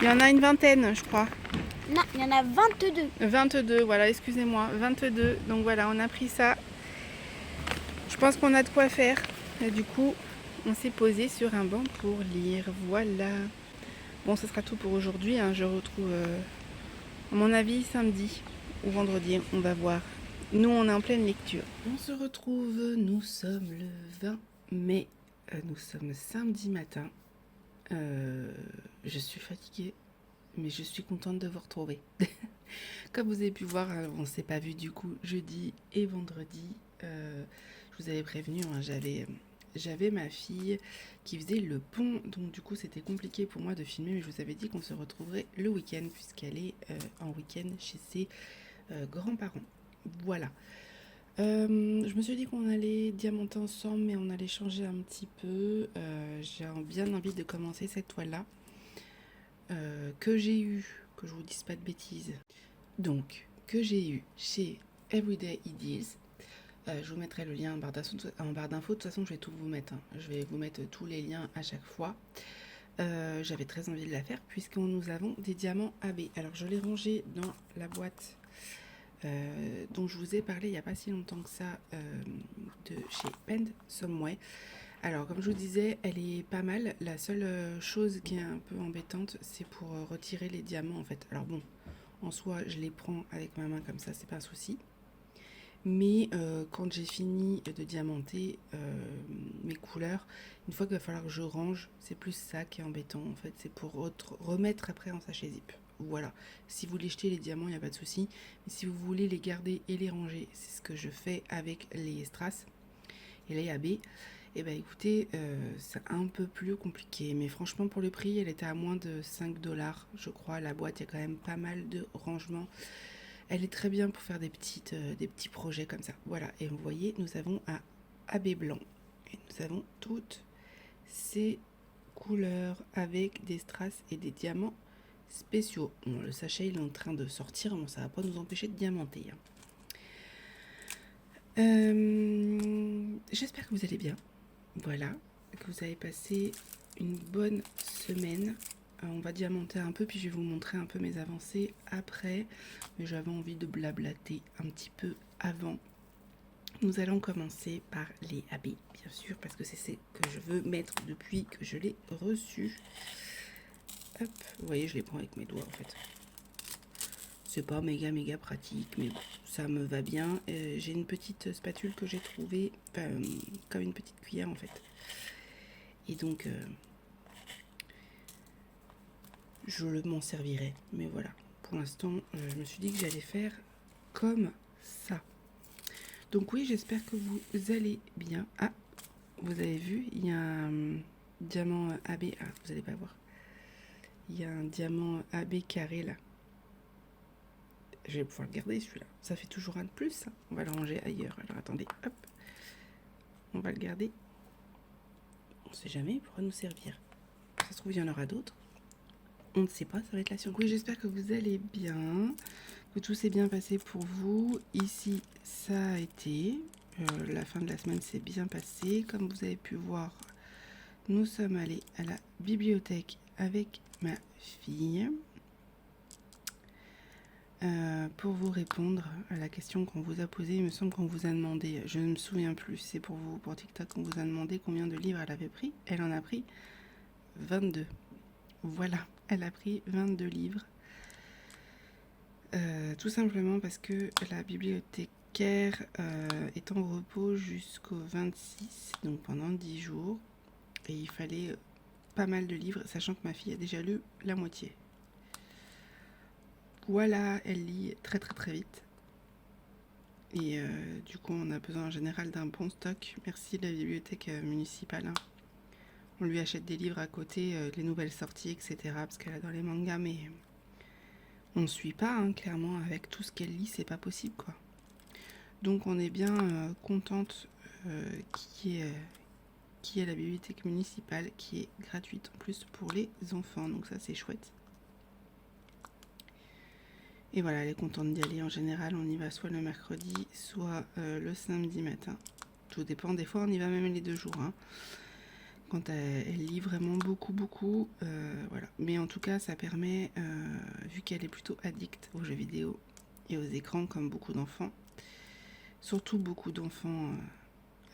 Il y en a une vingtaine, je crois.
Non, il y en a 22.
22, voilà, excusez-moi. 22. Donc voilà, on a pris ça. Je pense qu'on a de quoi faire. Et du coup, on s'est posé sur un banc pour lire. Voilà. Bon, ce sera tout pour aujourd'hui. Hein. Je retrouve, à mon avis, samedi ou vendredi. On va voir. Nous, on est en pleine lecture. On se retrouve. Nous sommes le 20 mai. Nous sommes samedi matin. Je suis fatiguée, mais je suis contente de vous retrouver. Comme vous avez pu voir, on ne s'est pas vu du coup jeudi et vendredi. Je vous avais prévenu, hein, j'avais ma fille qui faisait le pont, donc du coup c'était compliqué pour moi de filmer, mais je vous avais dit qu'on se retrouverait le week-end puisqu'elle est en week-end chez ses grands-parents. Voilà. Je me suis dit qu'on allait diamanter ensemble, mais on allait changer un petit peu. J'ai bien envie de commencer cette toile-là que j'ai eue, que je vous dise pas de bêtises. Donc, que j'ai eu chez Everyday Ideas. Je vous mettrai le lien en barre d'infos. De toute façon, je vais tout vous mettre. Hein. Je vais vous mettre tous les liens à chaque fois. J'avais très envie de la faire puisque nous avons des diamants AB. Alors, je l'ai rangé dans la boîte dont je vous ai parlé il n'y a pas si longtemps que ça de chez Pend Someway. Alors comme je vous disais, elle est pas mal. La seule chose qui est un peu embêtante, c'est pour retirer les diamants en fait. Alors bon, en soi je les prends avec ma main comme ça, c'est pas un souci. Mais quand j'ai fini de diamanter mes couleurs, une fois qu'il va falloir que je range, c'est plus ça qui est embêtant en fait. C'est pour remettre après en sachet zip. Voilà, si vous voulez jeter les diamants, il n'y a pas de souci. Mais si vous voulez les garder et les ranger, c'est ce que je fais avec les strass et les AB. Et ben écoutez, c'est un peu plus compliqué. Mais franchement, pour le prix, elle était à moins de 5$, je crois. La boîte, il y a quand même pas mal de rangements. Elle est très bien pour faire des petits projets comme ça. Voilà, et vous voyez, nous avons un AB blanc. Et nous avons toutes ces couleurs avec des strass et des diamants spéciaux. Bon, le sachet il est en train de sortir, bon, ça va pas nous empêcher de diamanter. J'espère que vous allez bien. Voilà, que vous avez passé une bonne semaine. On va diamanter un peu, puis je vais vous montrer un peu mes avancées après. Mais j'avais envie de blablater un petit peu avant. Nous allons commencer par les AB, bien sûr, parce que c'est ce que je veux mettre depuis que je l'ai reçu. Hop, vous voyez, je les prends avec mes doigts en fait. C'est pas méga pratique, mais bon, ça me va bien. J'ai une petite spatule que j'ai trouvée, comme une petite cuillère en fait. Et donc, je m'en servirai. Mais voilà, pour l'instant, je me suis dit que j'allais faire comme ça. Donc oui, j'espère que vous allez bien. Ah, vous avez vu, il y a un diamant AB. Ah, vous n'allez pas voir. Il y a un diamant AB carré là. Je vais pouvoir le garder celui-là. Ça fait toujours un de plus. Hein. On va le ranger ailleurs. Alors attendez, hop. On va le garder. On ne sait jamais, il pourra nous servir. Ça se trouve, il y en aura d'autres. On ne sait pas, ça va être la surprise. Oui, j'espère que vous allez bien, que tout s'est bien passé pour vous. Ici, ça a été. La fin de la semaine s'est bien passée. Comme vous avez pu voir, nous sommes allés à la bibliothèque avec ma fille. Pour vous répondre à la question qu'on vous a posée, il me semble qu'on vous a demandé, je ne me souviens plus, c'est pour vous, pour TikTok, on vous a demandé combien de livres elle avait pris. Elle en a pris 22. Voilà, elle a pris 22 livres. Tout simplement parce que la bibliothécaire est en repos jusqu'au 26, donc pendant 10 jours. Et il fallait pas mal de livres, sachant que ma fille a déjà lu la moitié. Voilà, elle lit très vite. Et du coup, on a besoin en général d'un bon stock. Merci la bibliothèque municipale, hein. On lui achète des livres à côté, les nouvelles sorties, etc. Parce qu'elle adore les mangas, mais on ne suit pas, hein, clairement, avec tout ce qu'elle lit, c'est pas possible, quoi. Donc on est bien contente qu'il y ait la bibliothèque municipale qui est gratuite en plus pour les enfants. Donc ça, c'est chouette. Et voilà, elle est contente d'y aller. En général, on y va soit le mercredi, soit le samedi matin. Tout dépend. Des fois, on y va même les 2 jours, hein. Quand elle lit vraiment beaucoup, voilà. Mais en tout cas, ça permet, vu qu'elle est plutôt addicte aux jeux vidéo et aux écrans, comme beaucoup d'enfants, surtout beaucoup d'enfants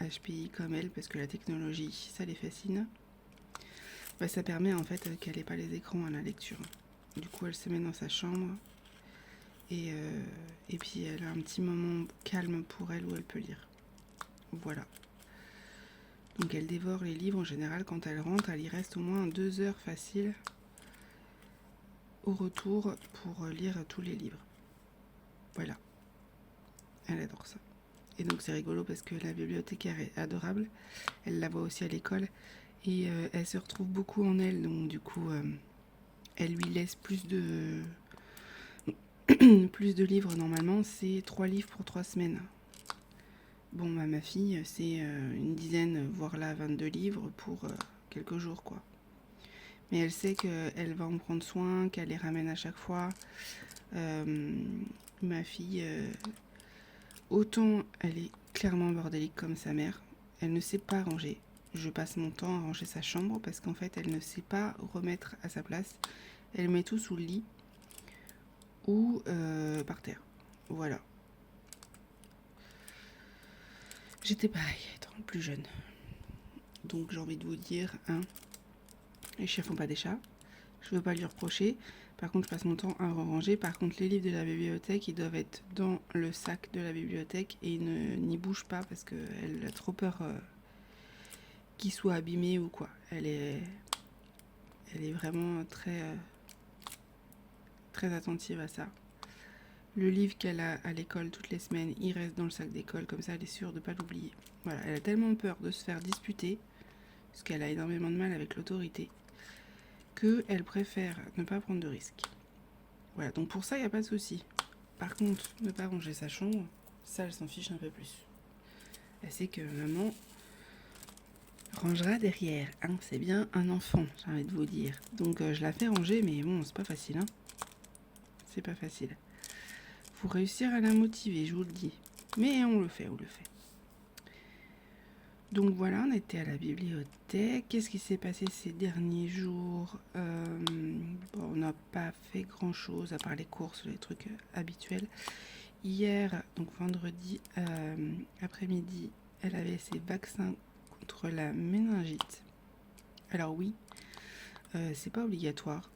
HPI comme elle, parce que la technologie, ça les fascine, bah, ça permet en fait qu'elle n'ait pas les écrans à la lecture. Du coup, elle se met dans sa chambre et puis elle a un petit moment calme pour elle où elle peut lire. Voilà. Donc elle dévore les livres en général. Quand elle rentre, elle y reste au moins 2 heures facile au retour pour lire tous les livres. Voilà. Elle adore ça. Et donc c'est rigolo parce que la bibliothécaire est adorable. Elle la voit aussi à l'école et elle se retrouve beaucoup en elle. Donc du coup, elle lui laisse plus de livres. Normalement, c'est 3 livres pour 3 semaines. Bon, bah, ma fille, c'est une dizaine, voire là 22 livres pour quelques jours, quoi. Mais elle sait qu'elle va en prendre soin, qu'elle les ramène à chaque fois. Ma fille, autant elle est clairement bordélique comme sa mère, elle ne sait pas ranger. Je passe mon temps à ranger sa chambre parce qu'en fait, elle ne sait pas remettre à sa place. Elle met tout sous le lit ou par terre. Voilà. J'étais pareil, étant plus jeune. Donc j'ai envie de vous dire, hein, les chiens font pas des chats. Je veux pas lui reprocher. Par contre, je passe mon temps à ranger. Par contre, les livres de la bibliothèque, ils doivent être dans le sac de la bibliothèque et ils n'y bougent pas parce qu'elle a trop peur qu'ils soient abîmés ou quoi. Elle est vraiment très, très attentive à ça. Le livre qu'elle a à l'école toutes les semaines, il reste dans le sac d'école, comme ça elle est sûre de ne pas l'oublier. Voilà, elle a tellement peur de se faire disputer, parce qu'elle a énormément de mal avec l'autorité, qu'elle préfère ne pas prendre de risques. Voilà, donc pour ça, il n'y a pas de souci. Par contre, ne pas ranger sa chambre, ça, elle s'en fiche un peu plus. Elle sait que maman rangera derrière, hein, c'est bien un enfant, j'ai envie de vous dire. Donc je la fais ranger, mais bon, c'est pas facile, hein. C'est pas facile. Faut réussir à la motiver, je vous le dis. Mais on le fait. Donc voilà, on était à la bibliothèque. Qu'est-ce qui s'est passé ces derniers jours? On n'a pas fait grand-chose, à part les courses, les trucs habituels. Hier, donc vendredi après-midi, elle avait ses vaccins contre la méningite. Alors oui, c'est pas obligatoire,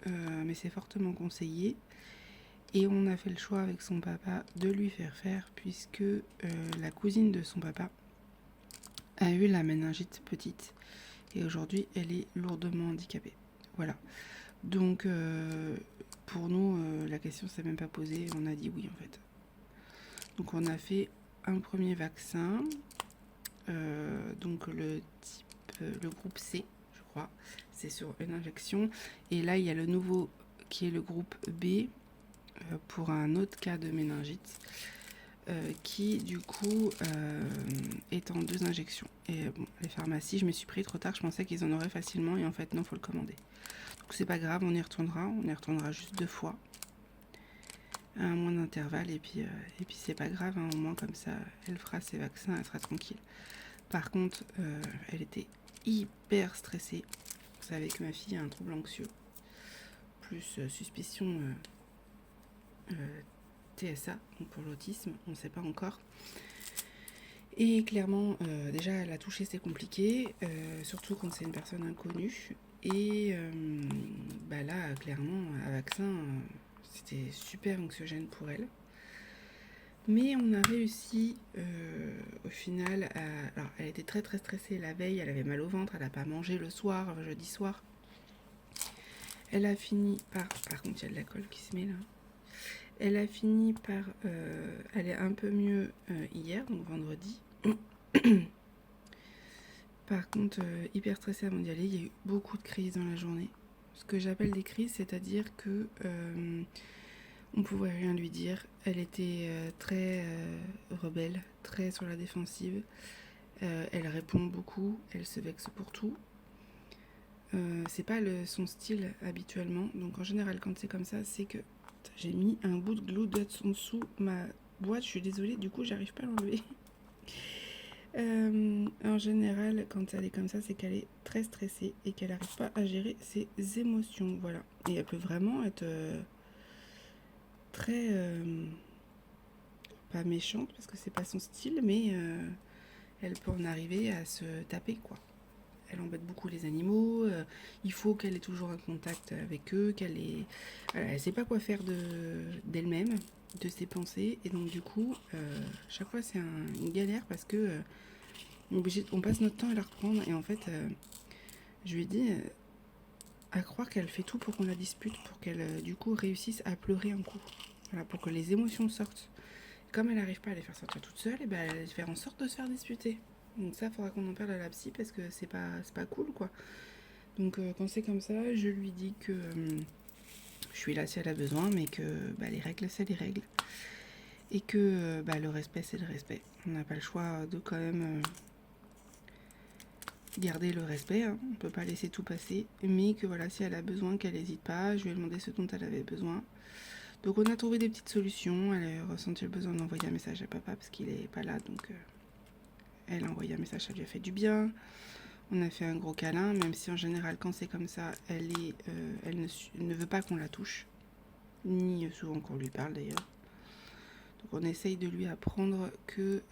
mais c'est fortement conseillé. Et on a fait le choix avec son papa de lui faire puisque la cousine de son papa a eu la méningite petite et aujourd'hui elle est lourdement handicapée. Voilà. Donc pour nous la question s'est même pas posée, on a dit oui en fait. Donc on a fait un premier vaccin, donc le groupe C je crois, c'est sur une injection et là il y a le nouveau qui est le groupe B pour un autre cas de méningite qui du coup est en 2 injections. Et bon, les pharmacies, je me suis pris trop tard, je pensais qu'ils en auraient facilement et en fait non, faut le commander. Donc c'est pas grave, on y retournera juste 2 fois à un mois d'intervalle et puis c'est pas grave, hein, au moins comme ça elle fera ses vaccins, elle sera tranquille. Par contre elle était hyper stressée. Vous savez que ma fille a un trouble anxieux plus suspicion TSA, donc pour l'autisme, on ne sait pas encore. Et clairement, déjà, elle a touché, c'est compliqué, surtout quand c'est une personne inconnue. Et là, clairement, un vaccin, c'était super anxiogène pour elle. Mais on a réussi, au final, alors, elle était très très stressée la veille, elle avait mal au ventre, elle n'a pas mangé le soir, jeudi soir. Elle a fini par contre, il y a de la colle qui se met là. Elle a fini par aller un peu mieux hier, donc vendredi. Par contre, hyper stressée avant d'y aller, il y a eu beaucoup de crises dans la journée. Ce que j'appelle des crises, c'est-à-dire que on pouvait rien lui dire. Elle était très rebelle, très sur la défensive. Elle répond beaucoup, elle se vexe pour tout. C'est pas son style habituellement, donc en général quand c'est comme ça, c'est que j'ai mis un bout de glue en dessous ma boîte, je suis désolée, du coup j'arrive pas à l'enlever. En général, quand elle est comme ça, c'est qu'elle est très stressée et qu'elle n'arrive pas à gérer ses émotions, voilà. Et elle peut vraiment être très pas méchante parce que c'est pas son style, mais elle peut en arriver à se taper, quoi. Elle embête beaucoup les animaux, il faut qu'elle ait toujours un contact avec eux, elle sait pas quoi faire d'elle-même, de ses pensées, et donc du coup, chaque fois c'est une galère parce que on passe notre temps à la reprendre, et en fait, je lui ai dit à croire qu'elle fait tout pour qu'on la dispute, pour qu'elle du coup réussisse à pleurer un coup, voilà, pour que les émotions sortent. Comme elle n'arrive pas à les faire sortir toute seule, et ben elle va faire en sorte de se faire disputer. Donc ça, il faudra qu'on en parle à la psy parce que c'est pas cool, quoi. Donc quand c'est comme ça, je lui dis que je suis là si elle a besoin, mais que les règles, c'est les règles. Et que le respect, c'est le respect. On n'a pas le choix de quand même garder le respect, hein. On peut pas laisser tout passer. Mais que voilà, si elle a besoin, qu'elle n'hésite pas. Je lui ai demandé ce dont elle avait besoin. Donc on a trouvé des petites solutions. Elle a ressenti le besoin d'envoyer un message à papa parce qu'il est pas là, donc... Elle a envoyé un message, ça lui a fait du bien. On a fait un gros câlin, même si en général, quand c'est comme ça, elle ne veut pas qu'on la touche. Ni souvent qu'on lui parle d'ailleurs. Donc on essaye de lui apprendre que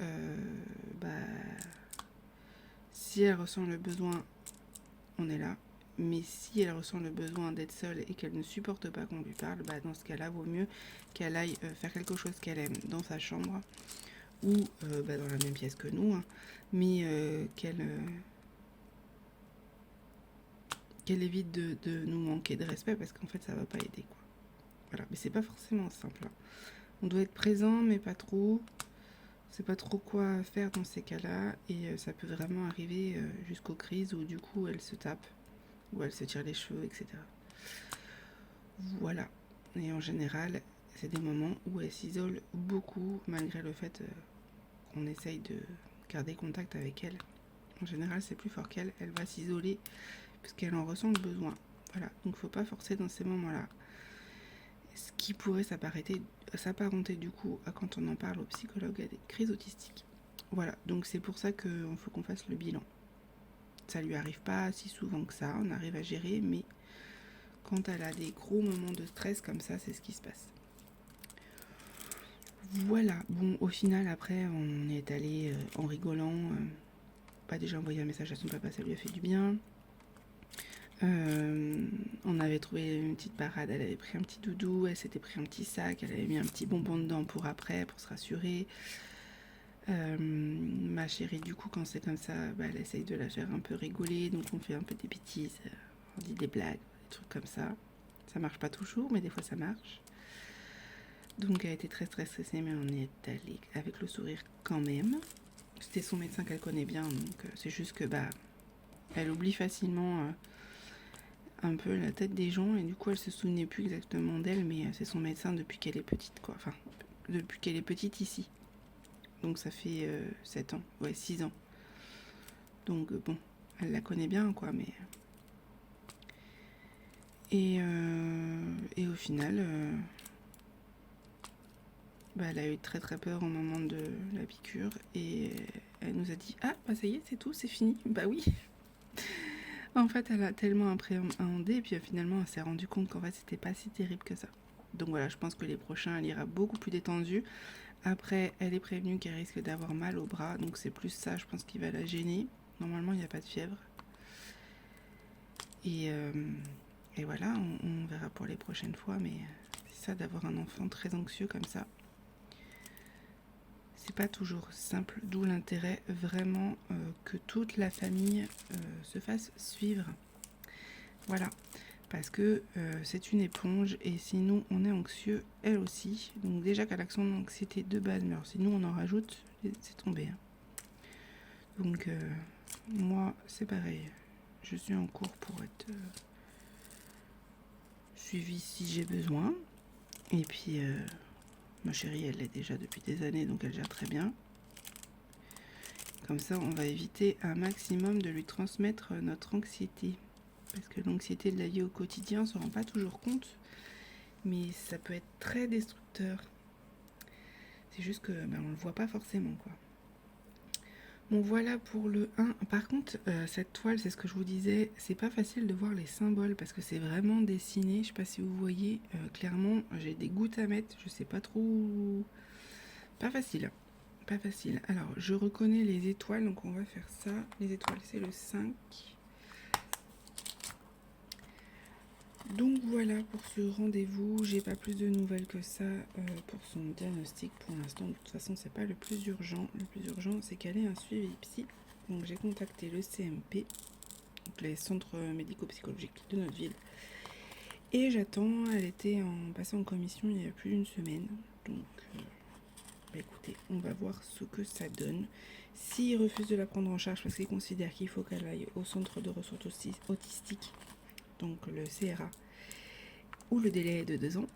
si elle ressent le besoin, on est là. Mais si elle ressent le besoin d'être seule et qu'elle ne supporte pas qu'on lui parle, dans ce cas-là, vaut mieux qu'elle aille faire quelque chose qu'elle aime dans sa chambre ou dans la même pièce que nous, hein, mais qu'elle évite de nous manquer de respect parce qu'en fait ça va pas aider, quoi. Voilà, mais c'est pas forcément simple, hein. On doit être présent mais pas trop. C'est pas trop quoi faire dans ces cas-là et ça peut vraiment arriver jusqu'aux crises où du coup elle se tape, ou elle se tire les cheveux, etc. Voilà. Et en général, c'est des moments où elle s'isole beaucoup malgré le fait qu'on essaye de garder contact avec elle. En général, c'est plus fort qu'elle. Elle va s'isoler puisqu'elle en ressent le besoin. Voilà, donc faut pas forcer dans ces moments-là. Ce qui pourrait s'apparenter du coup à quand on en parle au psychologue à des crises autistiques. Voilà, donc c'est pour ça qu'il faut qu'on fasse le bilan. Ça lui arrive pas si souvent que ça, on arrive à gérer, mais quand elle a des gros moments de stress comme ça, c'est ce qui se passe. Voilà, bon, au final, après, on est allé en rigolant. Déjà envoyé un message à son papa, ça lui a fait du bien. On avait trouvé une petite parade, elle avait pris un petit doudou, elle s'était pris un petit sac, elle avait mis un petit bonbon dedans pour après, pour se rassurer. Ma chérie, du coup, quand c'est comme ça, elle essaye de la faire un peu rigoler, donc on fait un peu des bêtises, on dit des blagues, des trucs comme ça. Ça marche pas toujours, mais des fois ça marche. Donc elle était très stressée, mais on est allé avec le sourire quand même. C'était son médecin qu'elle connaît bien, donc c'est juste que elle oublie facilement un peu la tête des gens et du coup elle se souvenait plus exactement d'elle, mais c'est son médecin depuis qu'elle est petite, quoi. Enfin, depuis qu'elle est petite ici. Donc ça fait 7 ans, 6 ans. Donc bon, elle la connaît bien, quoi, mais... Et au final... elle a eu très très peur au moment de la piqûre et elle nous a dit « Ah, ça y est, c'est tout, c'est fini ». Bah oui. En fait, elle a tellement appréhendé et puis finalement, elle s'est rendue compte qu'en fait, c'était pas si terrible que ça. Donc voilà, je pense que les prochains, elle ira beaucoup plus détendue. Après, elle est prévenue qu'elle risque d'avoir mal au bras, donc c'est plus ça, je pense, qui va la gêner. Normalement, il n'y a pas de fièvre. Et voilà, on verra pour les prochaines fois, mais c'est ça d'avoir un enfant très anxieux comme ça. C'est pas toujours simple, d'où l'intérêt vraiment que toute la famille se fasse suivre. Voilà. parce que c'est une éponge et sinon on est anxieux elle aussi. Donc déjà qu'elle a son anxiété de base, mais alors sinon on en rajoute, c'est tombé. Hein. Donc moi c'est pareil, je suis en cours pour être suivie si j'ai besoin. Et puis ma chérie elle l'est déjà depuis des années donc elle gère très bien. Comme ça on va éviter un maximum de lui transmettre notre anxiété. Parce que l'anxiété de la vie au quotidien, on ne se rend pas toujours compte, mais ça peut être très destructeur. C'est juste que on ne le voit pas forcément, quoi. Bon, voilà pour le 1. Par contre, cette toile, c'est ce que je vous disais, c'est pas facile de voir les symboles parce que c'est vraiment dessiné. Je ne sais pas si vous voyez clairement, j'ai des gouttes à mettre, je sais pas trop. Pas facile. Pas facile. Alors, je reconnais les étoiles, donc on va faire ça. Les étoiles, c'est le 5. Donc voilà pour ce rendez-vous, j'ai pas plus de nouvelles que ça pour son diagnostic pour l'instant. De toute façon c'est pas le plus urgent, le plus urgent c'est qu'elle ait un suivi psy. Donc j'ai contacté le CMP, donc les centres médico-psychologiques de notre ville. Et j'attends, elle était passée en commission il y a plus d'une semaine. Donc écoutez, on va voir ce que ça donne. S'il refuse de la prendre en charge parce qu'il considère qu'il faut qu'elle aille au centre de ressources autistiques, donc le CRA, où le délai est de 2 ans,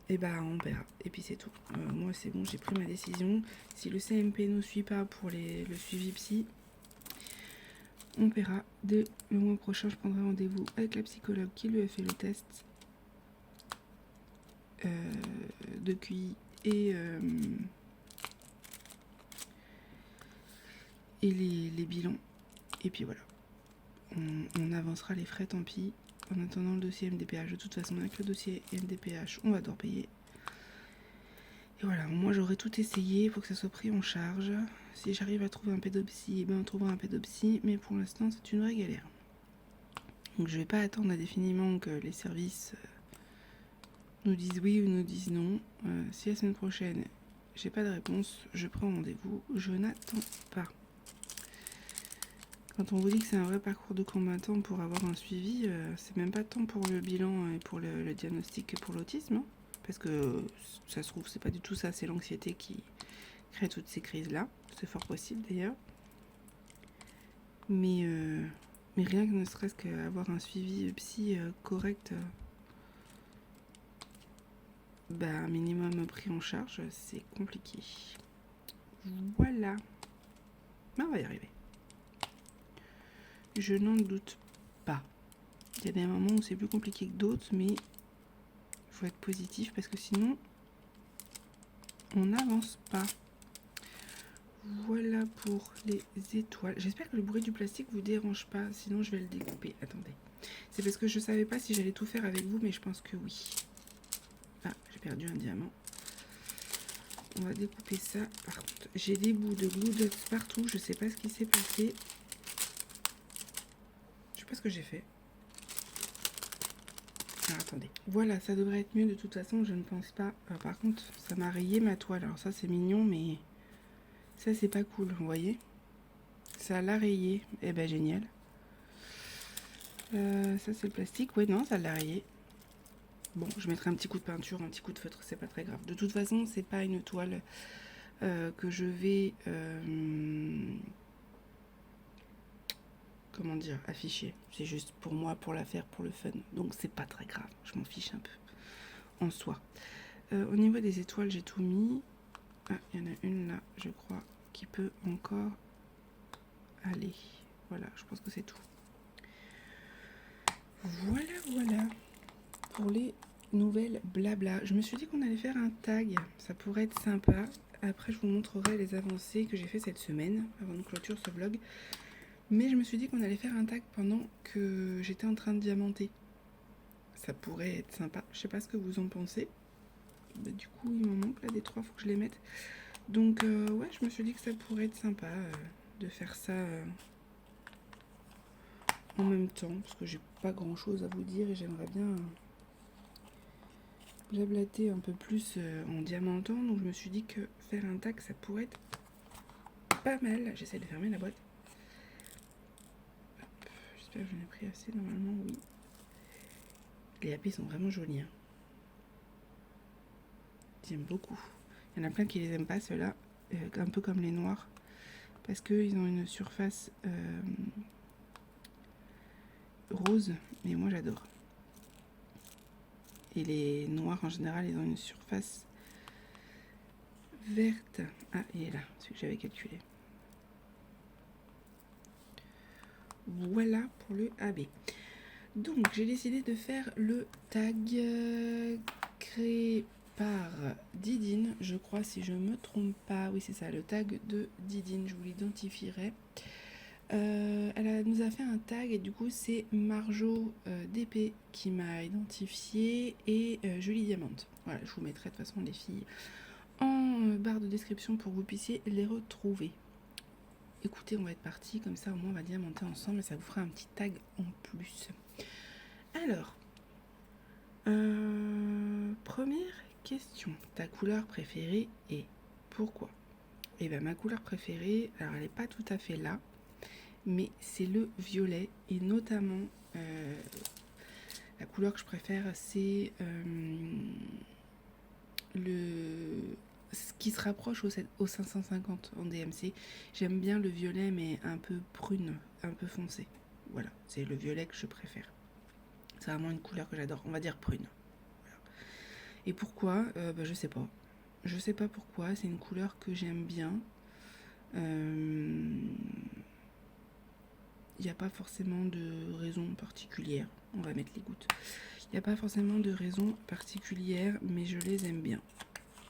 et bah on verra. Et puis c'est tout. Moi c'est bon, j'ai pris ma décision. Si le CMP ne suit pas pour le suivi psy, on verra. Dès le mois prochain, je prendrai rendez-vous avec la psychologue qui lui a fait le test de QI et les bilans. Et puis voilà. On avancera les frais, tant pis. En attendant le dossier MDPH, de toute façon, avec le dossier MDPH, on va devoir payer. Et voilà, moi j'aurais tout essayé pour que ça soit pris en charge. Si j'arrive à trouver un pédopsie, on trouvera un pédopsie, mais pour l'instant c'est une vraie galère. Donc je vais pas attendre indéfiniment que les services nous disent oui ou nous disent non. Si la semaine prochaine j'ai pas de réponse, je prends rendez-vous, je n'attends pas. Quand on vous dit que c'est un vrai parcours de combattant pour avoir un suivi, c'est même pas tant pour le bilan et pour le diagnostic que pour l'autisme. Hein, parce que ça se trouve, c'est pas du tout ça, c'est l'anxiété qui crée toutes ces crises-là. C'est fort possible d'ailleurs. Mais rien que ne serait-ce qu'avoir un suivi psy correct, un minimum pris en charge, c'est compliqué. Voilà. Mais on va y arriver. Je n'en doute pas. Il y a des moments où c'est plus compliqué que d'autres, mais il faut être positif parce que sinon, on n'avance pas. Voilà pour les étoiles. J'espère que le bruit du plastique vous dérange pas, sinon je vais le découper. Attendez. C'est parce que je savais pas si j'allais tout faire avec vous, mais je pense que oui. Ah, j'ai perdu un diamant. On va découper ça. Par contre, j'ai des bouts de glue dots partout. Je sais pas ce qui s'est passé. Je sais pas ce que j'ai fait. Alors, attendez. Voilà, ça devrait être mieux de toute façon, je ne pense pas. Par contre, ça m'a rayé ma toile. Alors ça, c'est mignon, mais ça, c'est pas cool, vous voyez. Ça l'a rayé. Eh ben, génial. Ça, c'est le plastique. Ouais, non, ça l'a rayé. Bon, je mettrai un petit coup de peinture, un petit coup de feutre, c'est pas très grave. De toute façon, c'est pas une toile que je vais... comment dire, afficher. C'est juste pour moi, pour la faire, pour le fun. Donc c'est pas très grave, je m'en fiche un peu en soi. Au niveau des étoiles, j'ai tout mis. Ah, il y en a une là, je crois, qui peut encore aller. Voilà, je pense que c'est tout. Voilà pour les nouvelles blabla. Je me suis dit qu'on allait faire un tag, ça pourrait être sympa. Après, je vous montrerai les avancées que j'ai fait cette semaine avant de clôture ce vlog. Mais je me suis dit qu'on allait faire un tag pendant que j'étais en train de diamanter. Ça pourrait être sympa. Je sais pas ce que vous en pensez. Du coup, il m'en manque là des 3, faut que je les mette. Donc, ouais, je me suis dit que ça pourrait être sympa de faire ça en même temps. Parce que j'ai pas grand chose à vous dire et j'aimerais bien blablater un peu plus en diamantant. Donc, je me suis dit que faire un tag, ça pourrait être pas mal. J'essaie de fermer la boîte. J'espère que j'en ai pris assez, normalement oui. Les happies sont vraiment jolis. Hein. J'aime beaucoup. Il y en a plein qui les aiment pas, ceux-là, un peu comme les noirs, parce qu'ils ont une surface rose, mais moi j'adore. Et les noirs en général, ils ont une surface verte. Ah, il est là, celui que j'avais calculé. Voilà pour le AB. Donc j'ai décidé de faire le tag créé par Didine, je crois, si je me trompe pas. Oui, c'est ça, le tag de Didine, je vous l'identifierai. Nous a fait un tag et du coup c'est Marjo DP qui m'a identifié et Julie Diamante. Voilà, je vous mettrai de toute façon les filles en barre de description pour que vous puissiez les retrouver. Écoutez, on va être parti, comme ça au moins on va diamanter ensemble et ça vous fera un petit tag en plus. Alors, première question, ta couleur préférée et pourquoi? Et bien ma couleur préférée, alors elle n'est pas tout à fait là, mais c'est le violet et notamment la couleur que je préfère c'est ce qui se rapproche au 550 en DMC. J'aime bien le violet mais un peu prune, un peu foncé. Voilà, c'est le violet que je préfère. C'est vraiment une couleur que j'adore, on va dire prune. Voilà. Et pourquoi je sais pas. Je sais pas pourquoi, c'est une couleur que j'aime bien. Il n'y a pas forcément de raison particulière. On va mettre les gouttes. Il n'y a pas forcément de raison particulière, mais je les aime bien.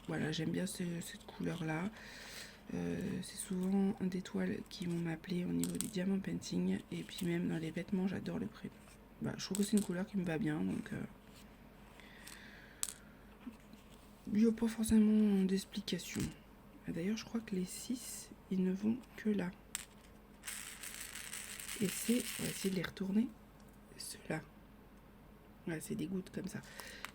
Voilà, j'aime bien cette couleur-là. C'est souvent des toiles qui vont m'appeler au niveau du diamant painting. Et puis même dans les vêtements, j'adore le prix. Bah, je trouve que c'est une couleur qui me va bien. Donc, il n'y a pas forcément d'explication. D'ailleurs, je crois que les 6, ils ne vont que là. Et c'est, on va essayer de les retourner, ceux-là. Ouais, c'est des gouttes comme ça.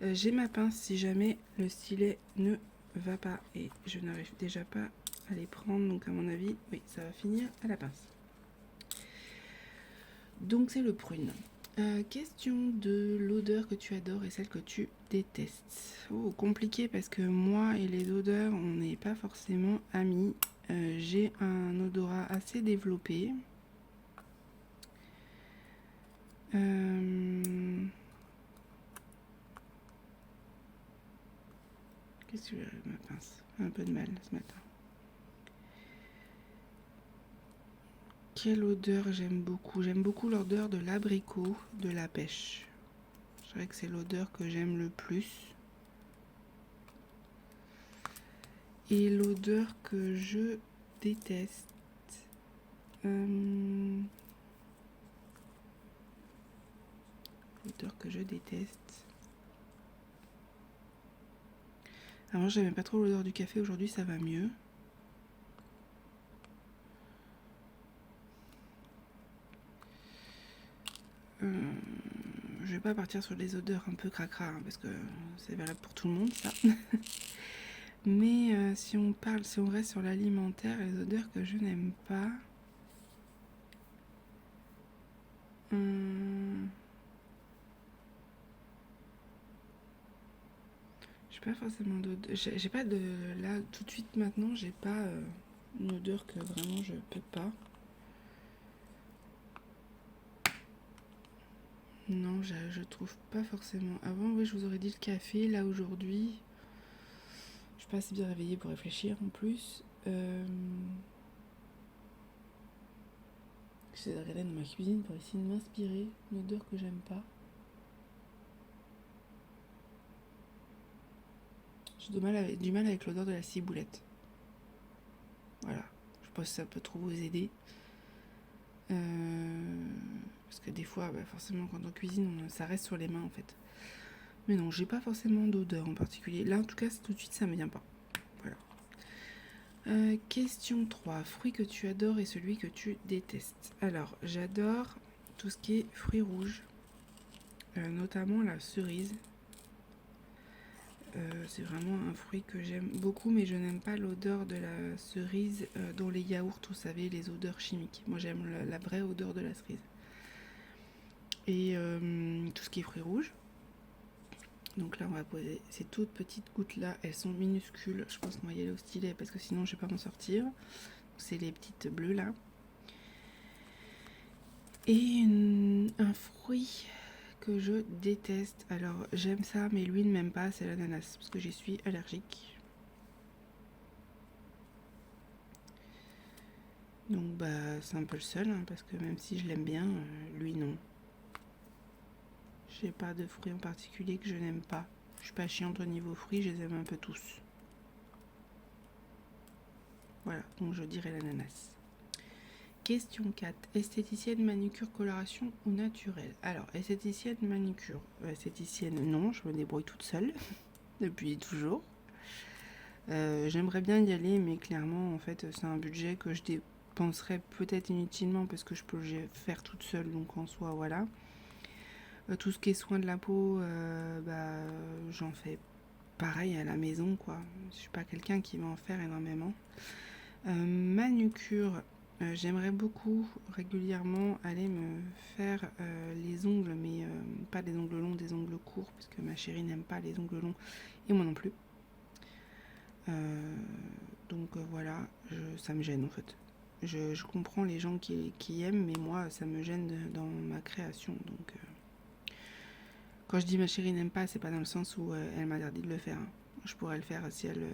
J'ai ma pince si jamais le stylet ne va pas. Et je n'arrive déjà pas à les prendre. Donc à mon avis, oui, ça va finir à la pince. Donc c'est le prune. Question de l'odeur que tu adores et celle que tu détestes. Oh, compliqué parce que moi et les odeurs, on n'est pas forcément amis. J'ai un odorat assez développé. Qu'est-ce que je ma pince? Un peu de mal ce matin. Quelle odeur j'aime beaucoup? J'aime beaucoup l'odeur de l'abricot, de la pêche. Je dirais que c'est l'odeur que j'aime le plus. Et l'odeur que je déteste. L'odeur que je déteste. Avant, j'aimais pas trop l'odeur du café. Aujourd'hui, ça va mieux. Je vais pas partir sur les odeurs un peu cracra, hein, parce que c'est valable pour tout le monde, ça. Mais si on reste sur l'alimentaire, les odeurs que je n'aime pas. J'ai pas forcément d'odeur. J'ai pas de. Là, tout de suite maintenant, j'ai pas une odeur que vraiment je peux pas. Non, je trouve pas forcément. Avant, oui, je vous aurais dit le café. Là, aujourd'hui, je suis pas assez bien réveillée pour réfléchir en plus. J'essaie de regarder dans ma cuisine pour essayer de m'inspirer une odeur que j'aime pas. J'ai du mal avec l'odeur de la ciboulette. Voilà, je pense que ça peut trop vous aider. Parce que des fois, forcément, quand on cuisine, ça reste sur les mains en fait. Mais non, j'ai pas forcément d'odeur en particulier. Là, en tout cas, tout de suite, ça me vient pas. Voilà. Question 3. Fruit que tu adores et celui que tu détestes. Alors, j'adore tout ce qui est fruits rouges, notamment la cerise. C'est vraiment un fruit que j'aime beaucoup, mais je n'aime pas l'odeur de la cerise dans les yaourts, vous savez, les odeurs chimiques. Moi, j'aime la vraie odeur de la cerise. Et tout ce qui est fruits rouges. Donc là, on va poser ces toutes petites gouttes-là. Elles sont minuscules. Je pense qu'on va y aller au stylet parce que sinon, je vais pas m'en sortir. C'est les petites bleues là. Et un fruit que je déteste. Alors, j'aime ça, mais lui ne m'aime pas. C'est l'ananas parce que j'y suis allergique. Donc, bah, c'est un peu le seul hein, parce que même si je l'aime bien, lui non. J'ai pas de fruits en particulier que je n'aime pas. Je suis pas chiante au niveau fruits, je les aime un peu tous. Voilà, donc je dirais l'ananas. Question 4. Esthéticienne, manucure, coloration ou naturelle? Alors, esthéticienne, manucure. Esthéticienne, non, je me débrouille toute seule, depuis toujours. J'aimerais bien y aller, mais clairement, en fait, c'est un budget que je dépenserais peut-être inutilement parce que je peux le faire toute seule, donc en soi, voilà. Tout ce qui est soin de la peau, j'en fais pareil à la maison, quoi. Je suis pas quelqu'un qui va en faire énormément. Manucure, j'aimerais beaucoup régulièrement aller me faire les ongles, mais pas des ongles longs, des ongles courts, parce que ma chérie n'aime pas les ongles longs, et moi non plus. Donc voilà, ça me gêne en fait. Je comprends les gens qui aiment, mais moi ça me gêne dans ma création, donc... Quand je dis ma chérie n'aime pas, c'est pas dans le sens où elle m'interdit de le faire. Hein. Je pourrais le faire si elle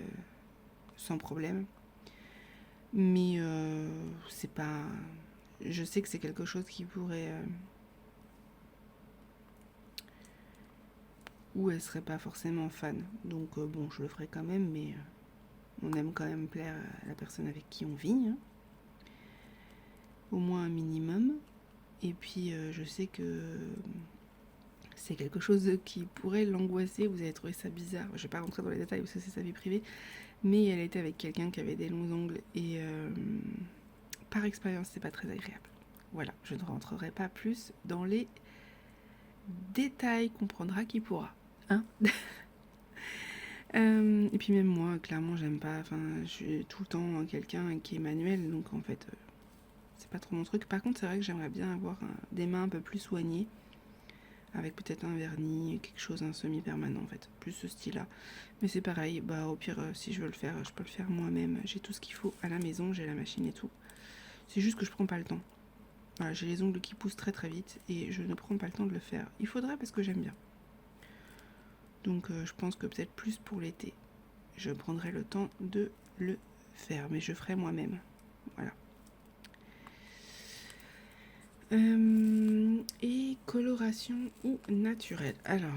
sans problème. Mais c'est pas. Je sais que c'est quelque chose qui pourrait. Où elle serait pas forcément fan. Donc bon, je le ferai quand même, mais on aime quand même plaire à la personne avec qui on vit. Hein. Au moins un minimum. Et puis je sais que. C'est quelque chose qui pourrait l'angoisser, vous allez trouver ça bizarre. Je vais pas rentrer dans les détails parce que c'est sa vie privée, mais elle était avec quelqu'un qui avait des longs ongles et par expérience, c'est pas très agréable. Voilà, je ne rentrerai pas plus dans les détails, comprendra qui pourra. Hein. Et puis même moi, clairement, j'aime pas. Enfin, je suis tout le temps quelqu'un qui est manuel, donc en fait, c'est pas trop mon truc. Par contre, c'est vrai que j'aimerais bien avoir des mains un peu plus soignées. Avec peut-être un vernis, quelque chose, un semi-permanent en fait, plus ce style-là. Mais c'est pareil, au pire, si je veux le faire, je peux le faire moi-même. J'ai tout ce qu'il faut à la maison, j'ai la machine et tout. C'est juste que je prends pas le temps. Voilà, j'ai les ongles qui poussent très très vite et je ne prends pas le temps de le faire. Il faudrait parce que j'aime bien. Donc je pense que peut-être plus pour l'été, je prendrai le temps de le faire, mais je ferai moi-même. Voilà. Et coloration ou naturelle. Alors,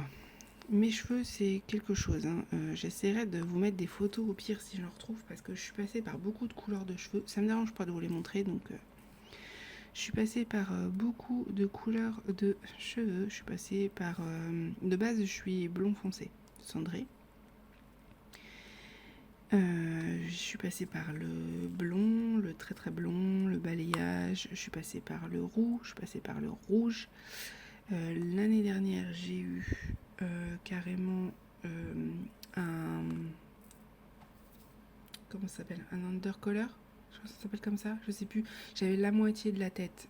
mes cheveux, c'est quelque chose. Hein. J'essaierai de vous mettre des photos au pire si je le retrouve parce que je suis passée par beaucoup de couleurs de cheveux. Ça me dérange pas de vous les montrer, donc je suis passée par beaucoup de couleurs de cheveux. Je suis passée par... de base, je suis blond foncé, cendré. Je suis passée par le blond, le très très blond, le balayage, je suis passée par le roux, je suis passée par le rouge. L'année dernière, j'ai eu carrément un... Comment ça s'appelle? Un undercolor? Je crois que ça s'appelle comme ça, je sais plus. J'avais la moitié de la tête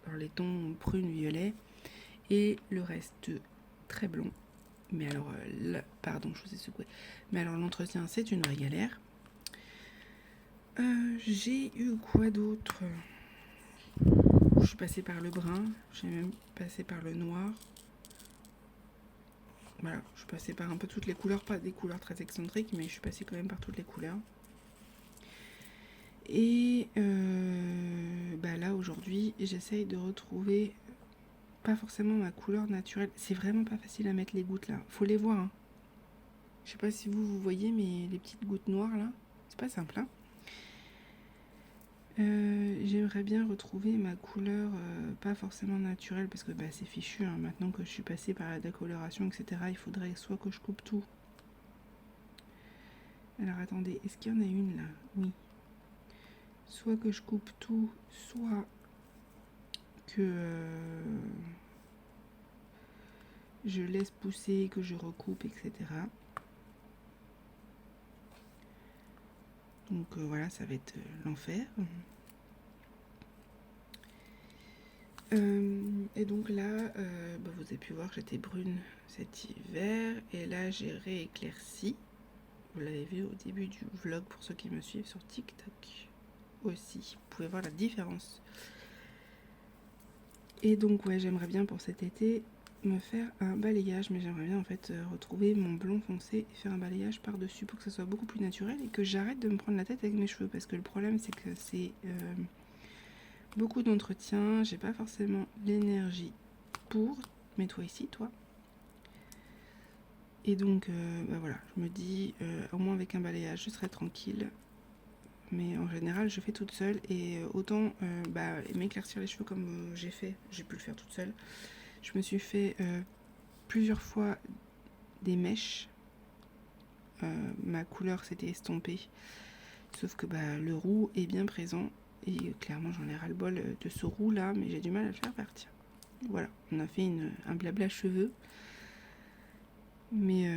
dans les tons prune, violet, et le reste très blond. Mais alors, pardon, je vous ai secoué. Mais alors, l'entretien, c'est une vraie galère. J'ai eu quoi d'autre? Je suis passée par le brun. J'ai même passé par le noir. Voilà, je suis passée par un peu toutes les couleurs. Pas des couleurs très excentriques, mais je suis passée quand même par toutes les couleurs. Et là, aujourd'hui, j'essaye de retrouver... pas forcément ma couleur naturelle. C'est vraiment pas facile à mettre les gouttes là. Faut les voir. Hein. Je sais pas si vous voyez, mais les petites gouttes noires là, c'est pas simple. Hein. J'aimerais bien retrouver ma couleur pas forcément naturelle parce que c'est fichu. Hein. Maintenant que je suis passée par la décoloration, etc., il faudrait soit que je coupe tout. Alors attendez, est-ce qu'il y en a une là? Oui. Soit que je coupe tout, soit que je laisse pousser, que je recoupe, etc. Donc voilà, ça va être l'enfer. Et donc là, vous avez pu voir que j'étais brune cet hiver. Et là, j'ai rééclairci. Vous l'avez vu au début du vlog pour ceux qui me suivent sur TikTok aussi. Vous pouvez voir la différence. Et donc, ouais, j'aimerais bien pour cet été me faire un balayage. Mais j'aimerais bien en fait retrouver mon blond foncé et faire un balayage par-dessus pour que ça soit beaucoup plus naturel et que j'arrête de me prendre la tête avec mes cheveux. Parce que le problème, c'est que c'est beaucoup d'entretien. J'ai pas forcément l'énergie pour. Mets-toi ici, toi. Et donc, voilà, je me dis, au moins avec un balayage, je serai tranquille. Mais en général, je fais toute seule. Et autant m'éclaircir les cheveux comme j'ai pu le faire toute seule. Je me suis fait plusieurs fois des mèches. Ma couleur s'était estompée. Sauf que le roux est bien présent. Et clairement, j'en ai ras-le-bol de ce roux-là. Mais j'ai du mal à le faire partir. Voilà, on a fait un blabla cheveux. Mais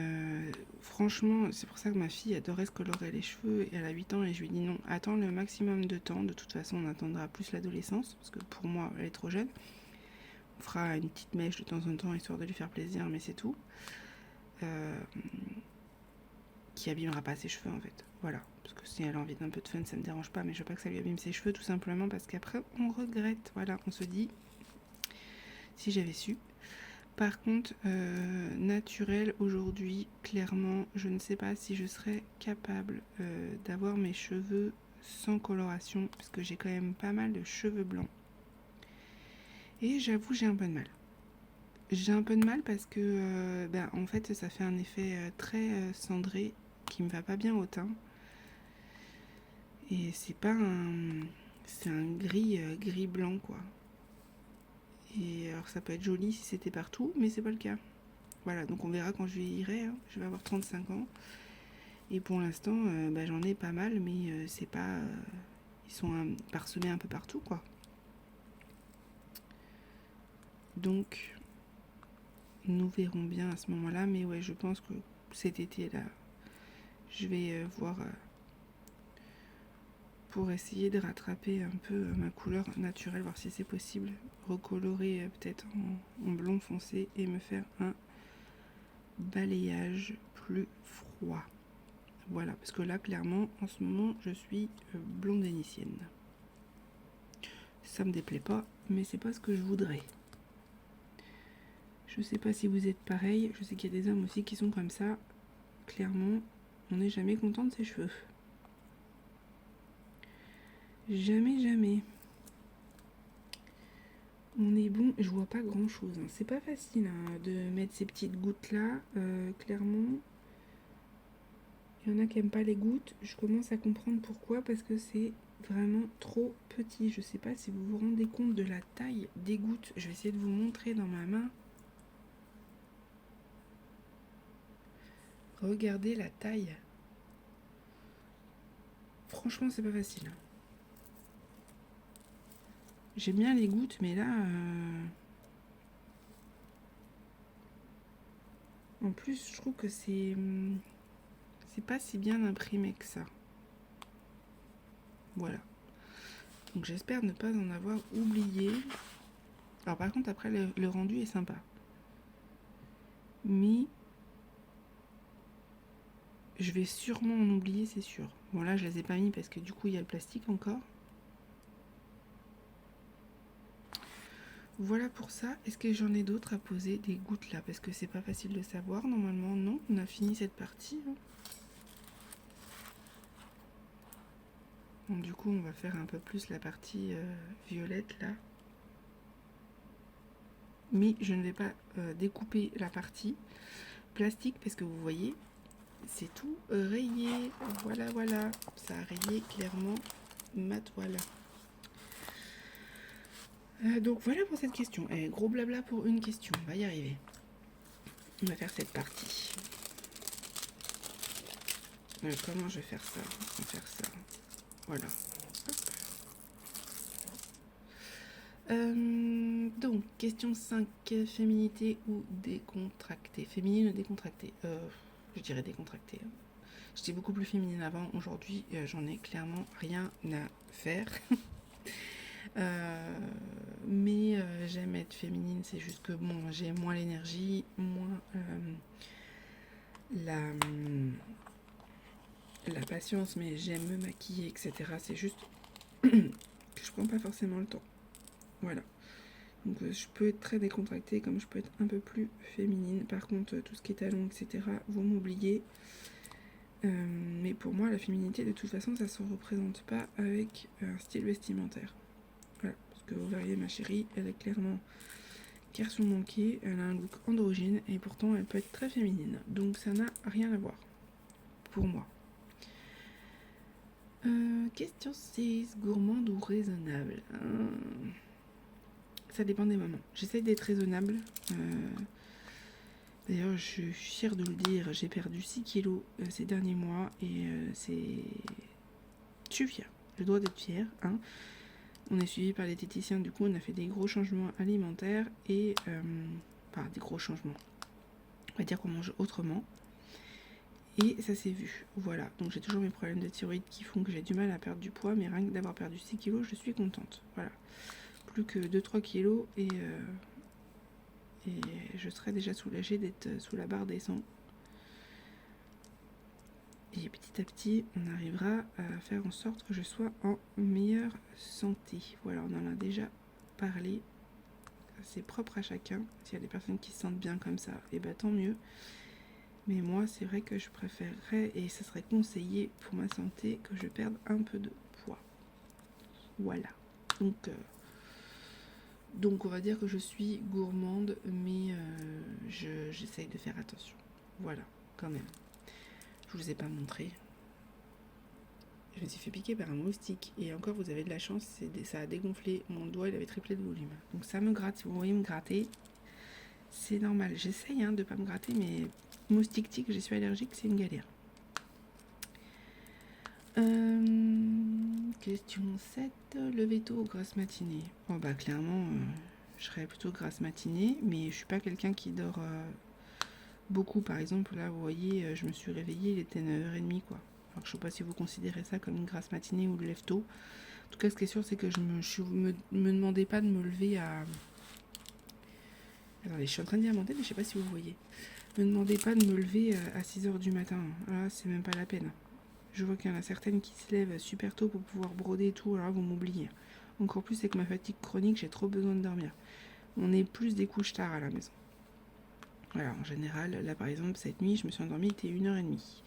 franchement, c'est pour ça que ma fille adorait se colorer les cheveux et elle a 8 ans et je lui dis non, attends le maximum de temps, de toute façon on attendra plus l'adolescence parce que pour moi elle est trop jeune. On fera une petite mèche de temps en temps histoire de lui faire plaisir mais c'est tout. Qui abîmera pas ses cheveux en fait, voilà. Parce que si elle a envie d'un peu de fun ça me dérange pas mais je veux pas que ça lui abîme ses cheveux tout simplement parce qu'après on regrette, voilà, on se dit si j'avais su. Par contre, naturel, aujourd'hui, clairement, je ne sais pas si je serais capable d'avoir mes cheveux sans coloration, parce que j'ai quand même pas mal de cheveux blancs. Et j'avoue, j'ai un peu de mal. J'ai un peu de mal parce que, en fait, ça fait un effet très cendré qui me va pas bien au teint. Et c'est pas un... C'est un gris blanc, quoi. Et alors ça peut être joli si c'était partout, mais c'est pas le cas. Voilà, donc on verra quand je vieillirai, hein. Je vais avoir 35 ans. Et pour l'instant, j'en ai pas mal, mais c'est pas... ils sont parsemés un peu partout, quoi. Donc, nous verrons bien à ce moment-là. Mais ouais, je pense que cet été-là, je vais voir... pour essayer de rattraper un peu ma couleur naturelle, voir si c'est possible. Recolorer peut-être en blond foncé et me faire un balayage plus froid. Voilà, parce que là, clairement, en ce moment, je suis blonde vénitienne. Ça me déplaît pas, mais c'est pas ce que je voudrais. Je sais pas si vous êtes pareil, je sais qu'il y a des hommes aussi qui sont comme ça. Clairement, on n'est jamais content de ses cheveux. Jamais. On est bon, je vois pas grand chose, hein. C'est pas facile hein, de mettre ces petites gouttes là, clairement. Il y en a qui aiment pas les gouttes, je commence à comprendre pourquoi, parce que c'est vraiment trop petit. Je sais pas si vous vous rendez compte de la taille des gouttes. Je vais essayer de vous montrer dans ma main. Regardez la taille. Franchement, c'est pas facile. J'aime bien les gouttes, mais là... En plus, je trouve que c'est pas si bien imprimé que ça. Voilà. Donc j'espère ne pas en avoir oublié. Alors par contre, après, le rendu est sympa. Mais... je vais sûrement en oublier, c'est sûr. Bon là, je les ai pas mis parce que du coup, il y a le plastique encore. Voilà pour ça. Est-ce que j'en ai d'autres à poser des gouttes là? Parce que c'est pas facile de savoir. Normalement, non. On a fini cette partie. Donc, du coup, on va faire un peu plus la partie violette là. Mais je ne vais pas découper la partie plastique parce que vous voyez, c'est tout rayé. Voilà. Ça a rayé clairement ma toile. Donc voilà pour cette question. Gros blabla pour une question. On va y arriver. On va faire cette partie. Comment je vais faire ça? On va faire ça. Voilà. Donc, question 5. Féminité ou décontractée? Féminine ou décontractée? Je dirais décontractée. J'étais beaucoup plus féminine avant. Aujourd'hui, j'en ai clairement rien à faire. Mais j'aime être féminine, c'est juste que bon, j'ai moins l'énergie, moins la patience, mais j'aime me maquiller, etc. C'est juste que je prends pas forcément le temps. Voilà. Donc je peux être très décontractée comme je peux être un peu plus féminine. Par contre, tout ce qui est talons, etc., vous m'oubliez. Mais pour moi, la féminité, de toute façon, ça ne se représente pas avec un style vestimentaire. Voilà. Parce que vous verriez, ma chérie, elle est clairement garçon manqué, elle a un look androgyne et pourtant elle peut être très féminine. Donc ça n'a rien à voir pour moi. Question 6, gourmande ou raisonnable? Ça dépend des moments. J'essaye d'être raisonnable. D'ailleurs, je suis fière de le dire, j'ai perdu 6 kilos ces derniers mois et c'est... Je suis fière, je dois être fière. Hein. On est suivi par les diététiciens, du coup on a fait des gros changements alimentaires et... Enfin, des gros changements. On va dire qu'on mange autrement. Et ça s'est vu, voilà. Donc j'ai toujours mes problèmes de thyroïde qui font que j'ai du mal à perdre du poids, mais rien que d'avoir perdu 6 kilos, je suis contente. Voilà. Plus que 2-3 kilos et je serais déjà soulagée d'être sous la barre des 100. Et petit à petit, on arrivera à faire en sorte que je sois en meilleure santé. Voilà, on en a déjà parlé. C'est propre à chacun. S'il y a des personnes qui se sentent bien comme ça, et bah tant mieux. Mais moi, c'est vrai que je préférerais, et ça serait conseillé pour ma santé, que je perde un peu de poids. Voilà. Donc on va dire que je suis gourmande, mais j'essaye de faire attention. Voilà, quand même. Je vous ai pas montré. Je me suis fait piquer par un moustique. Et encore, vous avez de la chance, ça a dégonflé. Mon doigt, il avait triplé de volume. Donc ça me gratte. Si vous voyez me gratter, c'est normal. J'essaye de pas me gratter, mais moustique tique, je suis allergique, c'est une galère. Question 7. Lever tôt ou grasse matinée? Oh bah clairement, je serais plutôt grasse matinée, mais je suis pas quelqu'un qui dort beaucoup. Par exemple, là, vous voyez, je me suis réveillée, il était 9h30, quoi. Alors je sais pas si vous considérez ça comme une grasse matinée ou le lève tôt. En tout cas, ce qui est sûr, c'est que je me demandais pas de me lever à... Attendez, je suis en train de diamanter, mais je sais pas si vous voyez. Me demandez pas de me lever à 6h du matin. Là, c'est même pas la peine. Je vois qu'il y en a certaines qui se lèvent super tôt pour pouvoir broder et tout, alors vous m'oubliez. Encore plus avec ma fatigue chronique, j'ai trop besoin de dormir. On est plus des couches tard à la maison. Voilà, en général, là par exemple, cette nuit, je me suis endormie, il était 1h30.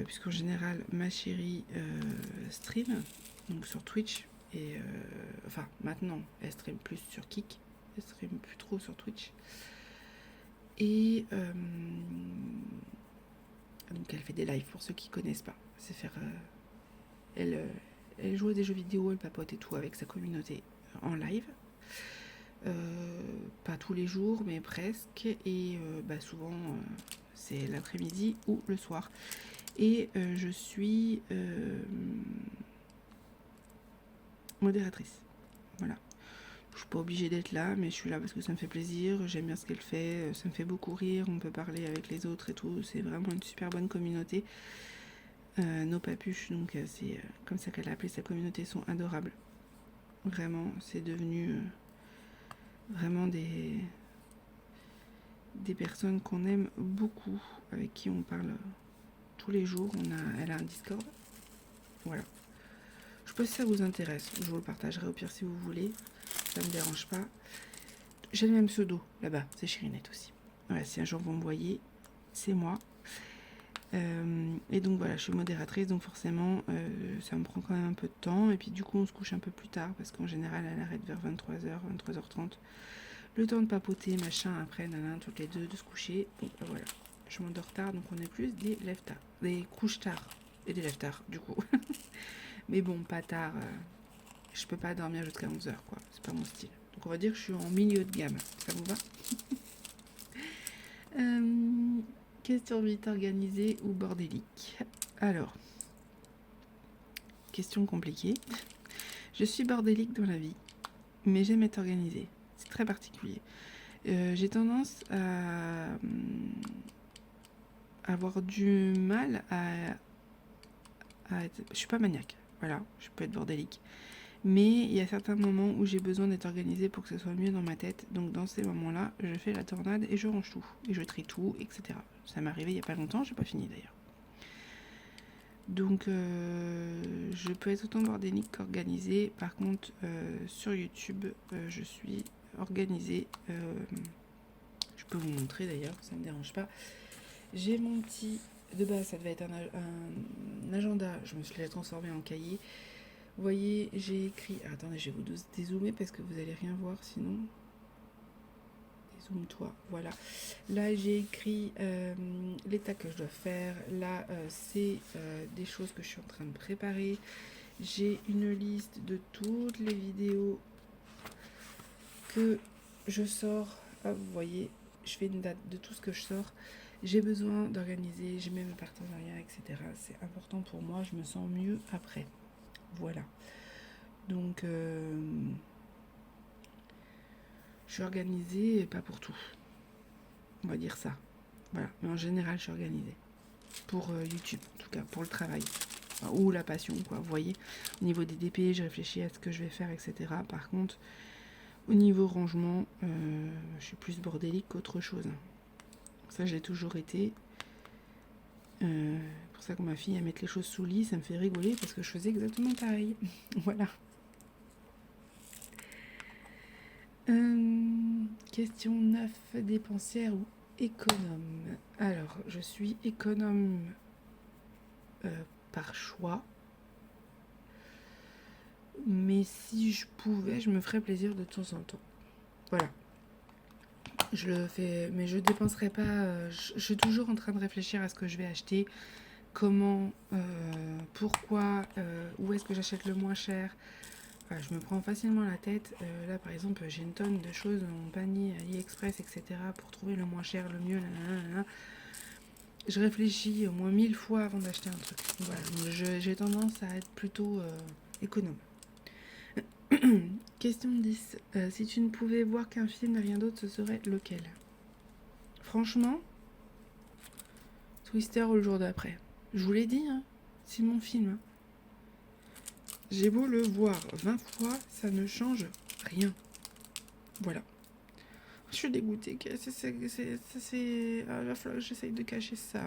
Puisqu'en général, ma chérie stream, donc sur Twitch, et enfin maintenant, elle stream plus sur Kik, elle stream plus trop sur Twitch. Et donc elle fait des lives pour ceux qui connaissent pas. C'est faire, elle joue à des jeux vidéo, elle papote et tout avec sa communauté en live. Pas tous les jours, mais presque. Et souvent, c'est l'après-midi ou le soir. Et je suis modératrice. Voilà. Je suis pas obligée d'être là, mais je suis là parce que ça me fait plaisir. J'aime bien ce qu'elle fait. Ça me fait beaucoup rire. On peut parler avec les autres et tout. C'est vraiment une super bonne communauté. Nos papuches, donc c'est comme ça qu'elle a appelé sa communauté, sont adorables. Vraiment, c'est devenu vraiment des personnes qu'on aime beaucoup, avec qui on parle tous les jours. Elle a un Discord. Voilà. Je sais pas si ça vous intéresse. Je vous le partagerai au pire si vous voulez. Ça me dérange pas. J'ai le même pseudo là-bas. C'est Chirinette aussi. Voilà, si un jour vous me voyez, c'est moi. Et donc voilà, je suis modératrice, donc forcément ça me prend quand même un peu de temps. Et puis du coup on se couche un peu plus tard parce qu'en général elle arrête vers 23h, 23h30. Le temps de papoter, machin, après, toutes les deux, de se coucher. Bon, voilà. Je m'endors tard, donc on est plus des lève tard. Des couches tard et des lève tard, du coup. Mais bon, pas tard. Je peux pas dormir jusqu'à 11h, quoi. C'est pas mon style. Donc on va dire que je suis en milieu de gamme. Ça vous va? Question 8, organisée ou bordélique? Alors, question compliquée. Je suis bordélique dans la vie, mais j'aime être organisée. C'est très particulier. J'ai tendance à avoir du mal à être... Je suis pas maniaque, voilà, je peux être bordélique. Mais il y a certains moments où j'ai besoin d'être organisée pour que ce soit mieux dans ma tête. Donc dans ces moments-là, je fais la tornade et je range tout. Et je trie tout, etc. Ça m'est arrivé il n'y a pas longtemps, j'ai pas fini d'ailleurs. Donc je peux être autant bordélique qu'organisée. Par contre, sur YouTube, je suis organisée. Je peux vous montrer d'ailleurs, ça ne me dérange pas. J'ai mon petit... De base, ça devait être un agenda. Je me suis transformé en cahier. Vous voyez, j'ai écrit... Ah, attendez, je vais vous dézoomer parce que vous n'allez rien voir sinon. Dézoome-toi, voilà. Là, j'ai écrit les tâches que je dois faire. Là, c'est des choses que je suis en train de préparer. J'ai une liste de toutes les vidéos que je sors. Ah, vous voyez, je fais une date de tout ce que je sors. J'ai besoin d'organiser, j'ai mes partenariats, etc. C'est important pour moi, je me sens mieux après. Voilà. Donc, je suis organisée, pas pour tout. On va dire ça. Voilà. Mais en général, je suis organisée. Pour YouTube, en tout cas, pour le travail. Enfin, ou la passion, quoi. Vous voyez, au niveau des DP, je réfléchis à ce que je vais faire, etc. Par contre, au niveau rangement, je suis plus bordélique qu'autre chose. Ça, j'ai toujours été. Pour ça que ma fille à mettre les choses sous le lit, ça me fait rigoler parce que je faisais exactement pareil. Voilà. Question 9. Dépensière ou économe? Alors, je suis économe par choix. Mais si je pouvais, je me ferais plaisir de temps en temps. Voilà. Je le fais, mais je dépenserai pas. Je suis toujours en train de réfléchir à ce que je vais acheter, comment, pourquoi, où est-ce que j'achète le moins cher. Voilà, je me prends facilement la tête. Là, par exemple, j'ai une tonne de choses dans mon panier AliExpress, etc. pour trouver le moins cher, le mieux. Nanana. Je réfléchis au moins 1000 fois avant d'acheter un truc. Voilà, donc j'ai tendance à être plutôt économe. Question 10. Si tu ne pouvais voir qu'un film et rien d'autre, ce serait lequel? Franchement, Twister ou le jour d'après. Je vous l'ai dit, hein, c'est mon film. Hein. J'ai beau le voir 20 fois, ça ne change rien. Voilà. Je suis dégoûtée. Il va falloir que j'essaye de cacher ça.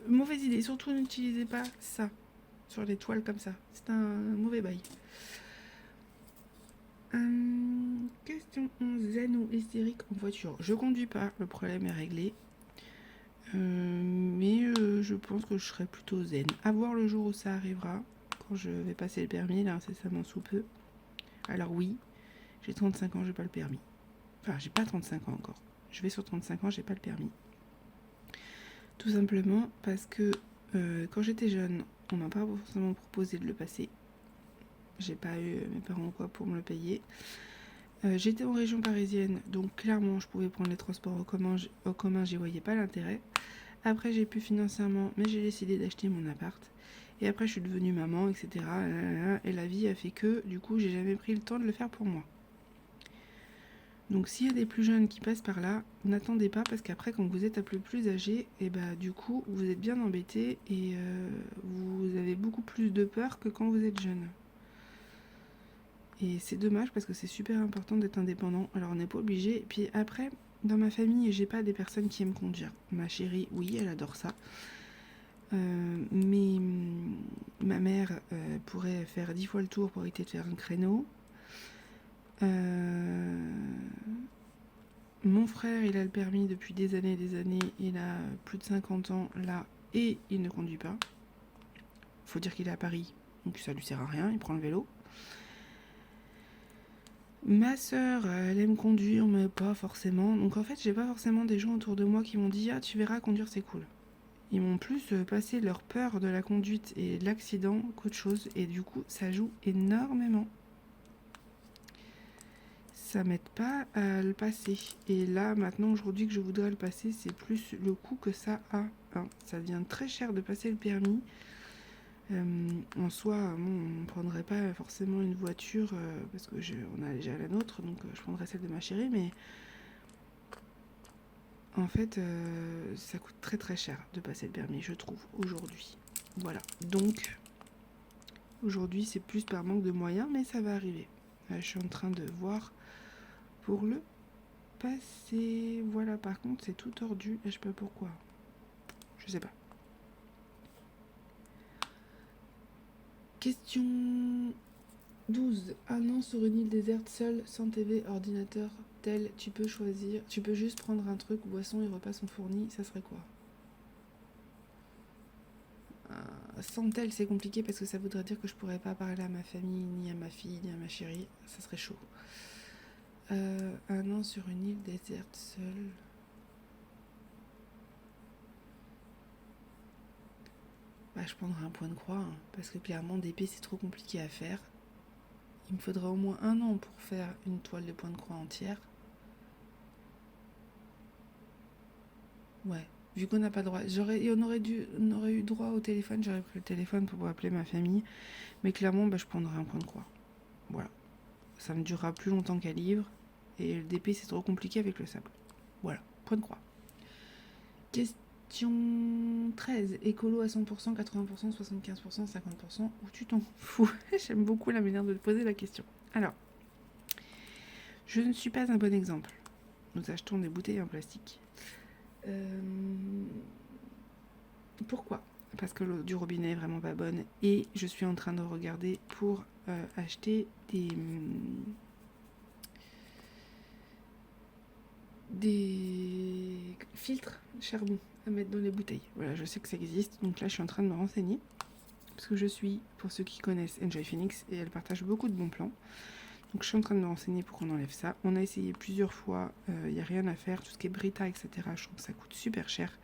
Mauvaise idée. Surtout, n'utilisez pas ça sur les toiles comme ça. C'est un mauvais bail. Question 11. Zen ou hystérique en voiture? Je conduis pas, le problème est réglé. Mais je pense que je serai plutôt zen. À voir le jour où ça arrivera, quand je vais passer le permis, là, incessamment sous peu. Alors oui, j'ai 35 ans, j'ai pas le permis. Enfin, j'ai pas 35 ans encore. Je vais sur 35 ans, j'ai pas le permis. Tout simplement parce que quand j'étais jeune, on m'a pas forcément proposé de le passer. J'ai pas eu mes parents quoi pour me le payer. J'étais en région parisienne, donc clairement je pouvais prendre les transports en commun, j'y voyais pas l'intérêt. Après j'ai pu financièrement, mais j'ai décidé d'acheter mon appart. Et après je suis devenue maman, etc. Et la vie a fait que, du coup, j'ai jamais pris le temps de le faire pour moi. Donc s'il y a des plus jeunes qui passent par là, n'attendez pas parce qu'après quand vous êtes un peu plus âgé, et bah du coup vous êtes bien embêté et vous avez beaucoup plus de peur que quand vous êtes jeune. Et c'est dommage parce que c'est super important d'être indépendant. Alors on n'est pas obligé. Et puis après, dans ma famille, j'ai pas des personnes qui aiment conduire. Ma chérie, oui, elle adore ça. Mais ma mère pourrait faire 10 fois le tour pour éviter de faire un créneau. Mon frère, il a le permis depuis des années et des années. Il a plus de 50 ans là et il ne conduit pas. Faut dire qu'il est à Paris, donc ça lui sert à rien. Il prend le vélo. Ma sœur, elle aime conduire, mais pas forcément. Donc en fait, j'ai pas forcément des gens autour de moi qui m'ont dit « Ah, tu verras, conduire, c'est cool ». Ils m'ont plus passé leur peur de la conduite et de l'accident qu'autre chose. Et du coup, ça joue énormément. Ça m'aide pas à le passer. Et là, maintenant, aujourd'hui que je voudrais le passer, c'est plus le coût que ça a. Hein. Ça devient très cher de passer le permis. En soi, on ne prendrait pas forcément une voiture parce que on a déjà la nôtre, donc je prendrais celle de ma chérie, mais en fait, ça coûte très très cher de passer le permis, je trouve, aujourd'hui. Voilà, donc Aujourd'hui, c'est plus par manque de moyens, mais ça va arriver. Là, je suis en train de voir pour le passer. Voilà, par contre, c'est tout tordu et je sais pas pourquoi. Je sais pas. Question 12. Un an sur une île déserte, seul, sans TV, ordinateur, tel, tu peux choisir. Tu peux juste prendre un truc, boisson et repas sont fournis. Ça serait quoi? Sans tel, c'est compliqué parce que ça voudrait dire que je pourrais pas parler à ma famille, ni à ma fille, ni à ma chérie. Ça serait chaud. Un an sur une île déserte, seul. Bah, je prendrais un point de croix, hein, parce que clairement, d'épée, c'est trop compliqué à faire. Il me faudra au moins un an pour faire une toile de point de croix entière. Ouais, vu qu'on n'a pas le droit. On aurait eu droit au téléphone, j'aurais pris le téléphone pour appeler ma famille. Mais clairement, bah, je prendrais un point de croix. Voilà. Ça me durera plus longtemps qu'un livre. Et le DP, c'est trop compliqué avec le sable. Voilà, point de croix. Question 13. Écolo à 100%, 80%, 75%, 50%. Ou tu t'en fous? J'aime beaucoup la manière de te poser la question. Alors, je ne suis pas un bon exemple. Nous achetons des bouteilles en plastique. Pourquoi? Parce que l'eau du robinet est vraiment pas bonne. Et je suis en train de regarder pour acheter des filtres charbon à mettre dans les bouteilles. Voilà, je sais que ça existe. Donc là, je suis en train de me renseigner. Parce que je suis, pour ceux qui connaissent Enjoy Phoenix, et elle partage beaucoup de bons plans. Donc je suis en train de me renseigner pour qu'on enlève ça. On a essayé plusieurs fois, il n'y a rien à faire. Tout ce qui est Brita, etc., je trouve que ça coûte super cher.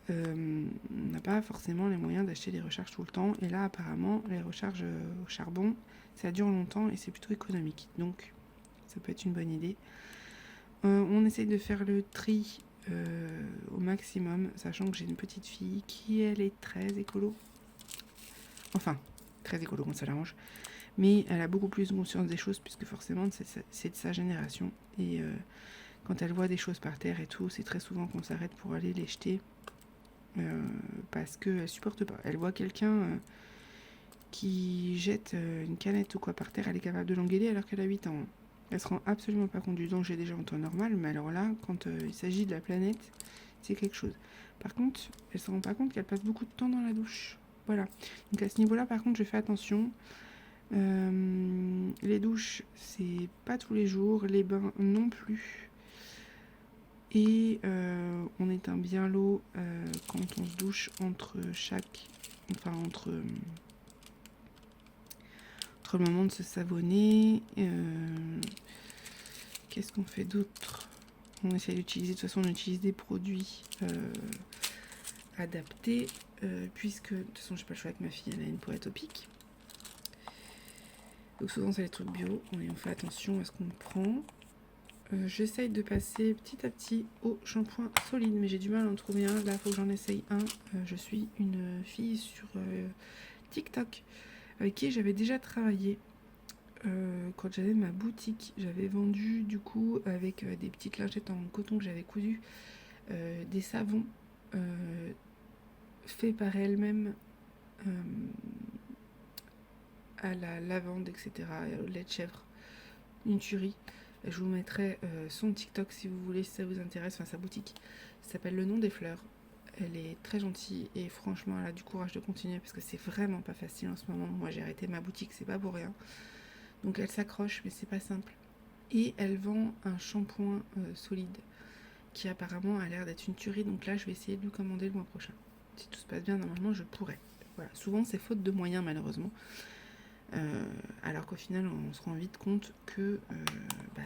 On n'a pas forcément les moyens d'acheter des recharges tout le temps. Et là, apparemment, les recharges au charbon, ça dure longtemps et c'est plutôt économique. Donc, ça peut être une bonne idée. On essaye de faire le tri au maximum, sachant que j'ai une petite fille qui, elle, est très écolo. Enfin, très écolo quand ça l'arrange. Mais elle a beaucoup plus conscience des choses, puisque forcément, c'est de sa génération. Et quand elle voit des choses par terre et tout, c'est très souvent qu'on s'arrête pour aller les jeter. Parce qu'elle supporte pas. Elle voit quelqu'un qui jette une canette ou quoi par terre, elle est capable de l'engueuler alors qu'elle a 8 ans. Elle se rend absolument pas compte du danger déjà en temps normal, mais alors là, quand il s'agit de la planète, c'est quelque chose. Par contre, elle se rend pas compte qu'elle passe beaucoup de temps dans la douche. Voilà. Donc à ce niveau-là, par contre, je fais attention. Les douches, c'est pas tous les jours. Les bains non plus. Et on éteint bien l'eau quand on se douche entre le moment de se savonner. Qu'est-ce qu'on fait d'autre? On essaie d'utiliser, de toute façon on utilise des produits adaptés, puisque de toute façon j'ai pas le choix avec ma fille, elle a une peau atopique. Donc souvent c'est les trucs bio, et on fait attention à ce qu'on prend. J'essaye de passer petit à petit au shampoing solide, mais j'ai du mal à en trouver un. Là, il faut que j'en essaye un. Je suis une fille sur TikTok avec qui j'avais déjà travaillé quand j'avais ma boutique. J'avais vendu du coup avec des petites lingettes en coton que j'avais cousues, des savons faits par elle-même à la lavande, etc., au lait de chèvre, une tuerie. Je vous mettrai son TikTok si vous voulez, si ça vous intéresse, enfin sa boutique. Ça s'appelle Le Nom des Fleurs. Elle est très gentille et franchement elle a du courage de continuer parce que c'est vraiment pas facile en ce moment. Moi j'ai arrêté ma boutique, c'est pas pour rien. Donc elle s'accroche mais c'est pas simple. Et elle vend un shampoing solide qui apparemment a l'air d'être une tuerie. Donc là je vais essayer de lui commander le mois prochain. Si tout se passe bien, normalement je pourrais. Voilà. Souvent c'est faute de moyens malheureusement. Alors qu'au final on se rend vite compte que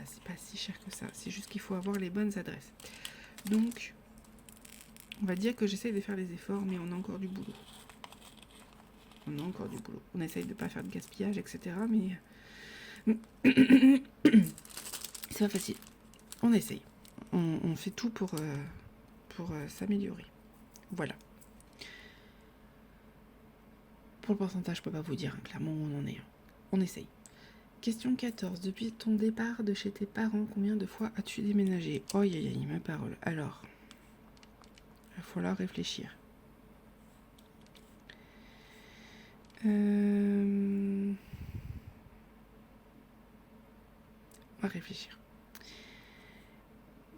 c'est pas si cher que ça, c'est juste qu'il faut avoir les bonnes adresses. Donc on va dire que j'essaye de faire les efforts, mais on a encore du boulot. On essaye de pas faire de gaspillage, etc. Mais c'est pas facile. On essaye. On fait tout pour s'améliorer. Voilà. Pour le pourcentage, je peux pas vous dire clairement où on en est. On essaye. Question 14. Depuis ton départ de chez tes parents, combien de fois as-tu déménagé? Oh, aïe, ma parole. Alors, il va falloir réfléchir. On va réfléchir.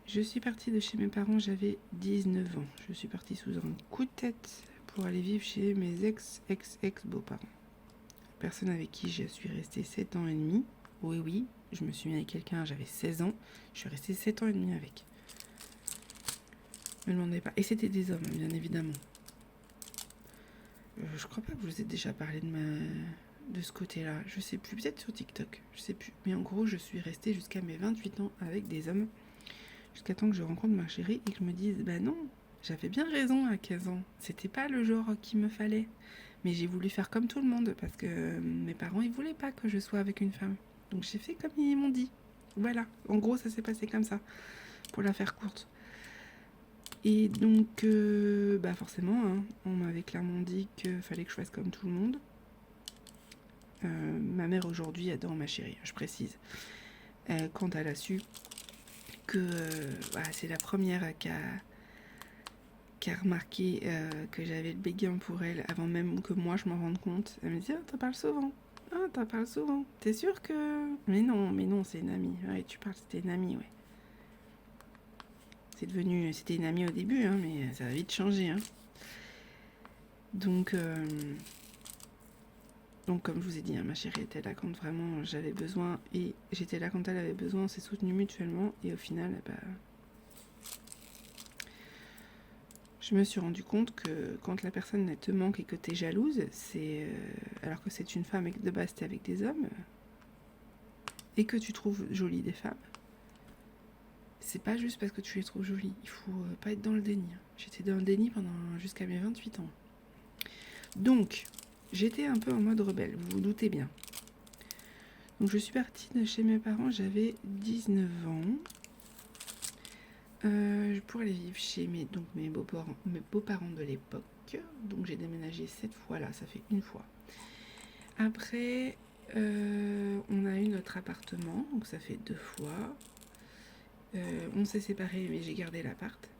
Je suis partie de chez mes parents, j'avais 19 ans. Je suis partie sous un coup de tête pour aller vivre chez mes ex-beaux-parents. Personne avec qui je suis restée 7 ans et demi. Oui, je me suis mis avec quelqu'un, j'avais 16 ans. Je suis restée 7 ans et demi avec. Ne me demandez pas. Et c'était des hommes, bien évidemment. Je crois pas que je vous ai déjà parlé de ce côté-là. Je sais plus, peut-être sur TikTok, je sais plus. Mais en gros, je suis restée jusqu'à mes 28 ans avec des hommes. Jusqu'à temps que je rencontre ma chérie et que je me dise, bah non, j'avais bien raison à 15 ans. C'était pas le genre qu'il me fallait. Mais j'ai voulu faire comme tout le monde parce que mes parents, ils voulaient pas que je sois avec une femme. Donc j'ai fait comme ils m'ont dit. Voilà, en gros, ça s'est passé comme ça, pour la faire courte. Et donc, bah forcément, hein, on m'avait clairement dit qu'il fallait que je fasse comme tout le monde. Ma mère aujourd'hui adore ma chérie, je précise. Quand elle a su que c'est la première qui a remarqué que j'avais le béguin pour elle avant même que moi je m'en rende compte. Elle me dit, t'en parles souvent. Ah, t'en parles souvent. T'es sûre que... Mais non, c'est une amie. Ouais, tu parles, c'était une amie, ouais. C'était une amie au début, hein, mais ça a vite changé. Hein. Donc, comme je vous ai dit, hein, ma chérie était là quand vraiment j'avais besoin et j'étais là quand elle avait besoin. On s'est soutenus mutuellement et au final, je me suis rendu compte que quand la personne elle te manque et que t'es jalouse, c'est alors que c'est une femme et que de base t'es avec des hommes et que tu trouves jolies des femmes, c'est pas juste parce que tu les trouves jolies. Il faut pas être dans le déni. J'étais dans le déni jusqu'à mes 28 ans. Donc, j'étais un peu en mode rebelle, vous vous doutez bien. Donc je suis partie de chez mes parents, j'avais 19 ans. Pour aller vivre chez mes beaux-parents de l'époque. Donc j'ai déménagé 7 fois là, ça fait une fois. Après, on a eu notre appartement, donc ça fait 2 fois. On s'est séparés, mais j'ai gardé l'appart.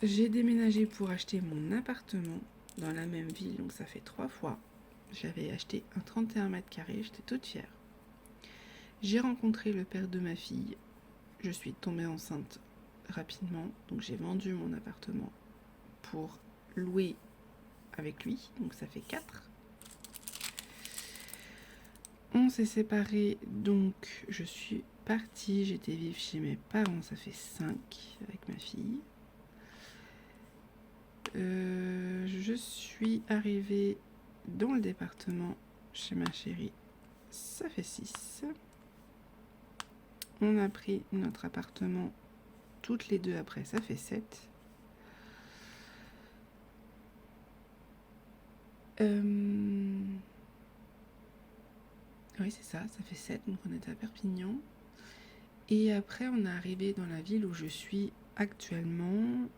J'ai déménagé pour acheter mon appartement dans la même ville, donc ça fait 3 fois. J'avais acheté un 31 mètres carrés, j'étais toute fière. J'ai rencontré le père de ma fille. Je suis tombée enceinte rapidement, donc j'ai vendu mon appartement pour louer avec lui, donc ça fait 4. On s'est séparés, donc je suis partie, j'étais vivre chez mes parents, ça fait 5 avec ma fille. Je suis arrivée dans le département chez ma chérie, ça fait 6. On a pris notre appartement toutes les deux après, ça fait 7. Oui, c'est ça fait 7, donc on était à Perpignan. Et après, on est arrivé dans la ville où je suis actuellement.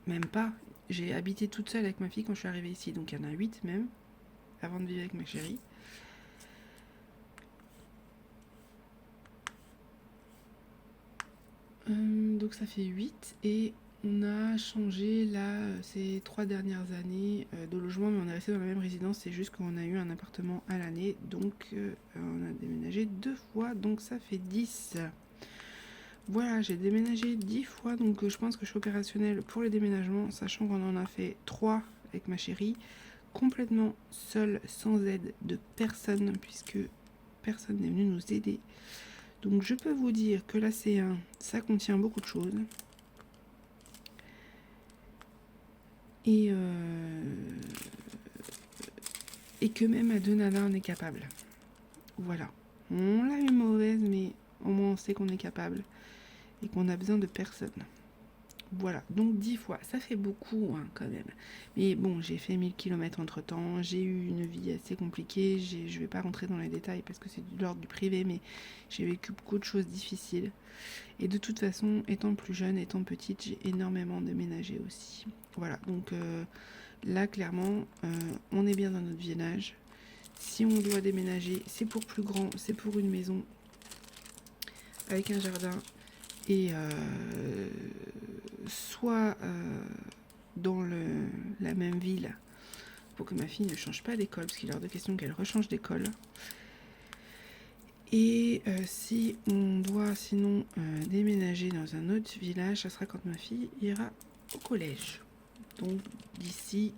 Même pas. J'ai habité toute seule avec ma fille quand je suis arrivée ici, donc il y en a 8 même, avant de vivre avec ma chérie. Donc ça fait 8 et on a changé là ces 3 dernières années de logement, mais on est resté dans la même résidence, c'est juste qu'on a eu un appartement à l'année, donc on a déménagé 2 fois, donc ça fait 10. Voilà, j'ai déménagé 10 fois, donc je pense que je suis opérationnelle pour les déménagements, sachant qu'on en a fait 3 avec ma chérie, complètement seule, sans aide de personne, puisque personne n'est venu nous aider. Donc je peux vous dire que la C1, ça contient beaucoup de choses. Et que même à 2 nanas, on est capable. Voilà. On l'a eu mauvaise, mais au moins on sait qu'on est capable. Et qu'on a besoin de personne. Voilà, donc 10 fois, ça fait beaucoup hein, quand même. Mais bon, j'ai fait 1000 km entre temps, j'ai eu une vie assez compliquée, je vais pas rentrer dans les détails parce que c'est de l'ordre du privé, mais j'ai vécu beaucoup de choses difficiles. Et de toute façon, étant plus jeune, étant petite, j'ai énormément déménagé aussi. Voilà, donc là clairement, on est bien dans notre village. Si on doit déménager, c'est pour plus grand, c'est pour une maison avec un jardin. Et soit dans la même ville pour que ma fille ne change pas d'école, parce qu'il est hors de question qu'elle rechange d'école. Et si on doit sinon déménager dans un autre village, ça sera quand ma fille ira au collège. Donc d'ici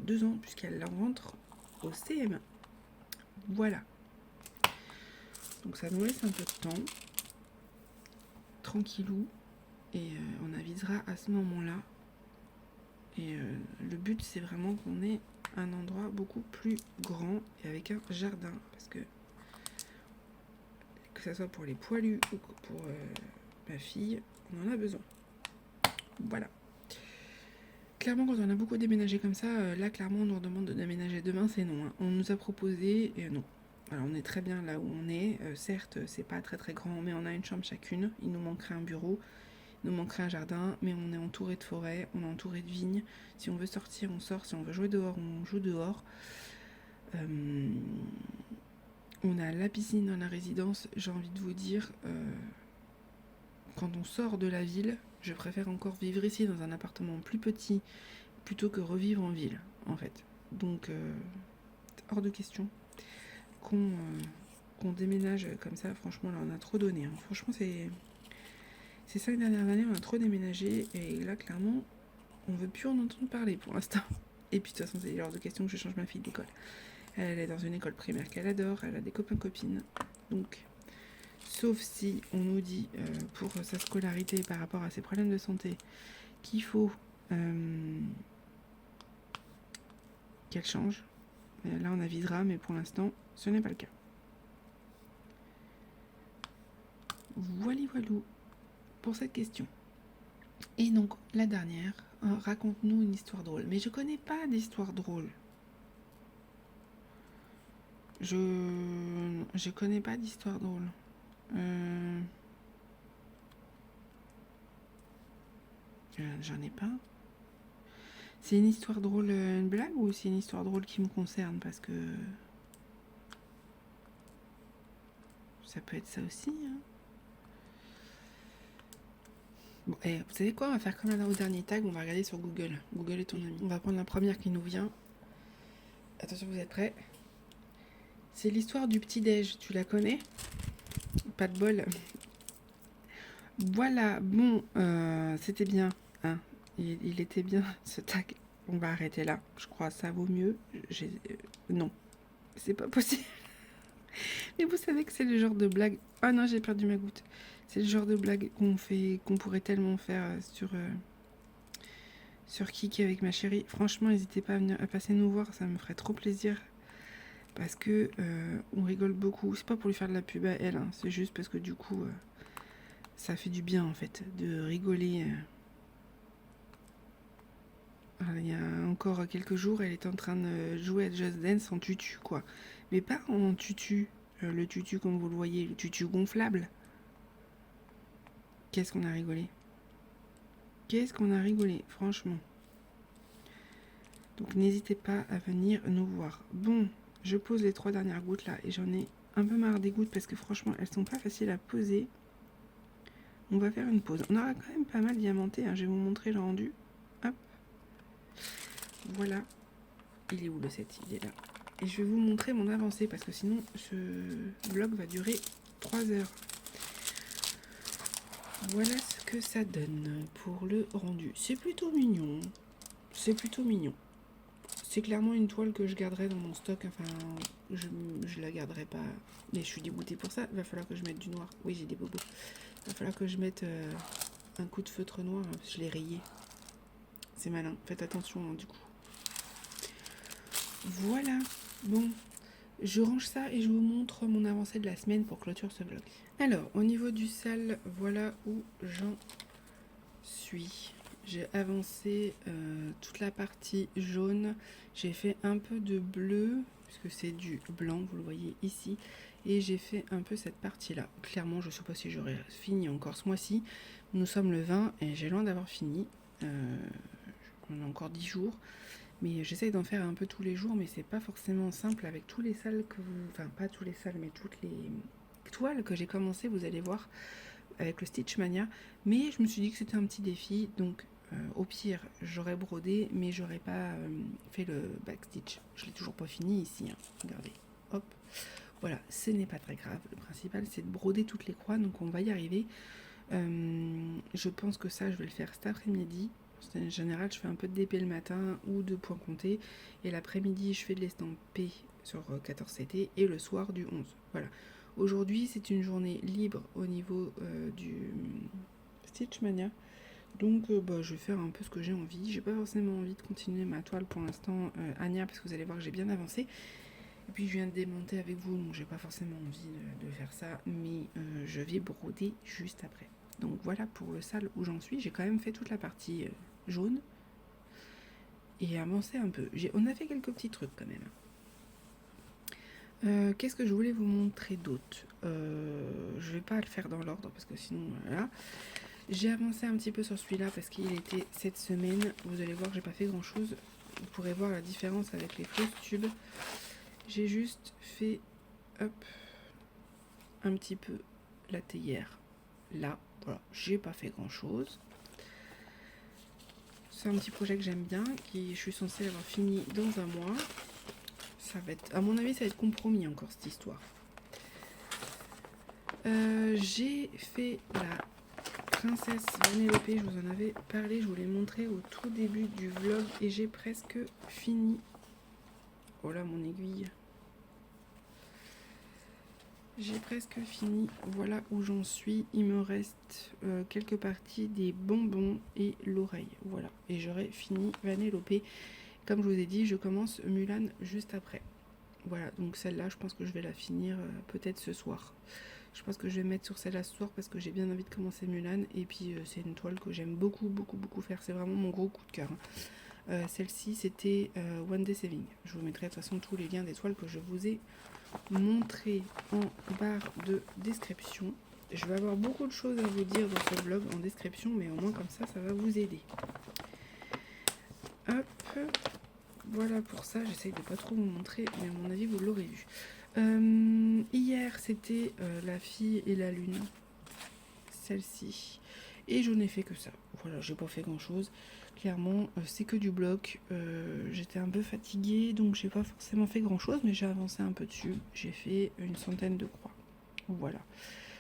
2 ans, puisqu'elle rentre au CM1. Voilà. Donc ça nous laisse un peu de temps. Tranquillou. Et on avisera à ce moment-là. Et le but, c'est vraiment qu'on ait un endroit beaucoup plus grand et avec un jardin. Parce que ce soit pour les poilus ou pour ma fille, on en a besoin. Voilà. Clairement, quand on a beaucoup déménagé comme ça, là, clairement, on nous demande de déménager demain, c'est non. Hein. On nous a proposé, et non. Alors, on est très bien là où on est. Certes, c'est pas très très grand, mais on a une chambre chacune. Il nous manquerait un bureau, il nous manquerait un jardin, mais on est entouré de forêts, on est entouré de vignes. Si on veut sortir, on sort. Si on veut jouer dehors, on joue dehors. On a la piscine dans la résidence. J'ai envie de vous dire, quand on sort de la ville, je préfère encore vivre ici dans un appartement plus petit plutôt que revivre en ville, en fait. Donc, hors de question qu'on déménage comme ça. Franchement, là, on a trop donné. Hein. Franchement, ces 5 dernières années, on a trop déménagé. Et là, clairement, on veut plus en entendre parler pour l'instant. Et puis, de toute façon, c'est hors de question que je change ma fille d'école. Elle est dans une école primaire qu'elle adore. Elle a des copains-copines. Donc, sauf si on nous dit, pour sa scolarité par rapport à ses problèmes de santé, qu'il faut qu'elle change. Là, on avisera, mais pour l'instant, ce n'est pas le cas. Voilà pour cette question. Et donc, la dernière, raconte-nous une histoire drôle. Mais je connais pas d'histoire drôle. Je connais pas d'histoire drôle. J'en ai pas. C'est une histoire drôle, une blague, ou c'est une histoire drôle qui me concerne? Parce que ça peut être ça aussi. Hein. Bon, vous savez quoi? On va faire comme au dernier tag, on va regarder sur Google. Google est ton ami. On va prendre la première qui nous vient. Attention, vous êtes prêts? C'est l'histoire du petit-déj. Tu la connais? Pas de bol. Voilà, bon, c'était bien. Hein. Il était bien ce tag. On va arrêter là. Je crois que ça vaut mieux. Non, c'est pas possible. Mais vous savez que c'est le genre de blague. Ah non, j'ai perdu ma goutte. C'est le genre de blague qu'on pourrait tellement faire sur Kiki avec ma chérie. Franchement, n'hésitez pas à passer nous voir, ça me ferait trop plaisir. Parce que on rigole beaucoup. C'est pas pour lui faire de la pub à elle, hein. C'est juste parce que du coup, ça fait du bien en fait de rigoler. Alors, il y a encore quelques jours, elle était en train de jouer à Just Dance en tutu, quoi. Mais pas en tutu, le tutu comme vous le voyez, le tutu gonflable. Qu'est-ce qu'on a rigolé? Qu'est-ce qu'on a rigolé, franchement. Donc n'hésitez pas à venir nous voir. Bon, je pose les 3 dernières gouttes là et j'en ai un peu marre des gouttes parce que franchement elles sont pas faciles à poser. On va faire une pause. On aura quand même pas mal diamanté, hein. Je vais vous montrer le rendu. Hop. Voilà. Il est où le set? Il est là. Et je vais vous montrer mon avancée parce que sinon ce vlog va durer 3 heures. Voilà ce que ça donne pour le rendu. C'est plutôt mignon. C'est plutôt mignon. C'est clairement une toile que je garderai dans mon stock. Enfin, je la garderai pas. Mais je suis dégoûtée pour ça. Il va falloir que je mette du noir. Oui, j'ai des bobos. Il va falloir que je mette un coup de feutre noir. Je l'ai rayé. C'est malin. Faites attention, hein, du coup. Voilà. Bon. Je range ça et je vous montre mon avancée de la semaine pour clôture ce vlog. Alors, au niveau du sale, voilà où j'en suis. J'ai avancé toute la partie jaune. J'ai fait un peu de bleu, puisque c'est du blanc, vous le voyez ici. Et j'ai fait un peu cette partie-là. Clairement, je ne sais pas si j'aurai fini encore ce mois-ci. Nous sommes le 20 et j'ai loin d'avoir fini. On a encore 10 jours. Mais j'essaye d'en faire un peu tous les jours, mais c'est pas forcément simple avec tous les sales que vous... Enfin, pas tous les sales, mais toutes les toiles que j'ai commencé, vous allez voir, avec le Stitch Mania. Mais je me suis dit que c'était un petit défi, donc Au pire, j'aurais brodé, mais j'aurais pas fait le backstitch. Je l'ai toujours pas fini ici, hein. Regardez, hop. Voilà, ce n'est pas très grave. Le principal, c'est de broder toutes les croix, donc on va y arriver. Je pense que ça, je vais le faire cet après-midi. En général, je fais un peu de DP le matin ou de points comptés. Et l'après-midi, je fais de l'estampé sur 14 CT et le soir du 11. Voilà. Aujourd'hui, c'est une journée libre au niveau du Stitchmania. Donc, je vais faire un peu ce que j'ai envie. J'ai pas forcément envie de continuer ma toile pour l'instant, Anya, parce que vous allez voir que j'ai bien avancé. Et puis, je viens de démonter avec vous, donc j'ai pas forcément envie de faire ça. Mais je vais broder juste après. Donc, voilà pour le sale où j'en suis. J'ai quand même fait toute la partie jaune. Et avancé un peu. On a fait quelques petits trucs quand même. Qu'est-ce que je voulais vous montrer d'autre? Je vais pas le faire dans l'ordre parce que sinon voilà. J'ai avancé un petit peu sur celui-là parce qu'il était cette semaine. Vous allez voir, j'ai pas fait grand chose. Vous pourrez voir la différence avec les fausses tubes. J'ai juste fait hop un petit peu la théière là. Voilà, j'ai pas fait grand chose. C'est un petit projet que j'aime bien, qui je suis censée avoir fini dans un mois. Ça va être, à mon avis, ça va être compromis encore cette histoire. J'ai fait la princesse Vanellope, je vous en avais parlé, je vous l'ai montré au tout début du vlog et j'ai presque fini. Oh là, mon aiguille. J'ai presque fini, voilà où j'en suis. Il me reste quelques parties des bonbons et l'oreille. Voilà, et j'aurai fini Vanellope. Comme je vous ai dit, je commence Mulan juste après. Voilà, donc celle-là, je pense que je vais la finir peut-être ce soir. Je pense que je vais mettre sur celle-là ce soir parce que j'ai bien envie de commencer Mulan. Et puis, c'est une toile que j'aime beaucoup, beaucoup, beaucoup faire. C'est vraiment mon gros coup de cœur. Celle-ci, c'était One Day Saving. Je vous mettrai de toute façon tous les liens des toiles que je vous ai montré en barre de description. Je vais avoir beaucoup de choses à vous dire dans ce vlog en description, mais au moins comme ça, ça va vous aider. Hop, voilà pour ça. J'essaye de pas trop vous montrer, mais à mon avis, vous l'aurez vu. Hier, c'était La fille et la lune. Celle-ci. Et je n'ai fait que ça. Voilà, j'ai pas fait grand-chose. Clairement, c'est que du bloc. J'étais un peu fatiguée, donc j'ai pas forcément fait grand-chose, mais j'ai avancé un peu dessus. J'ai fait une centaine de croix. Voilà.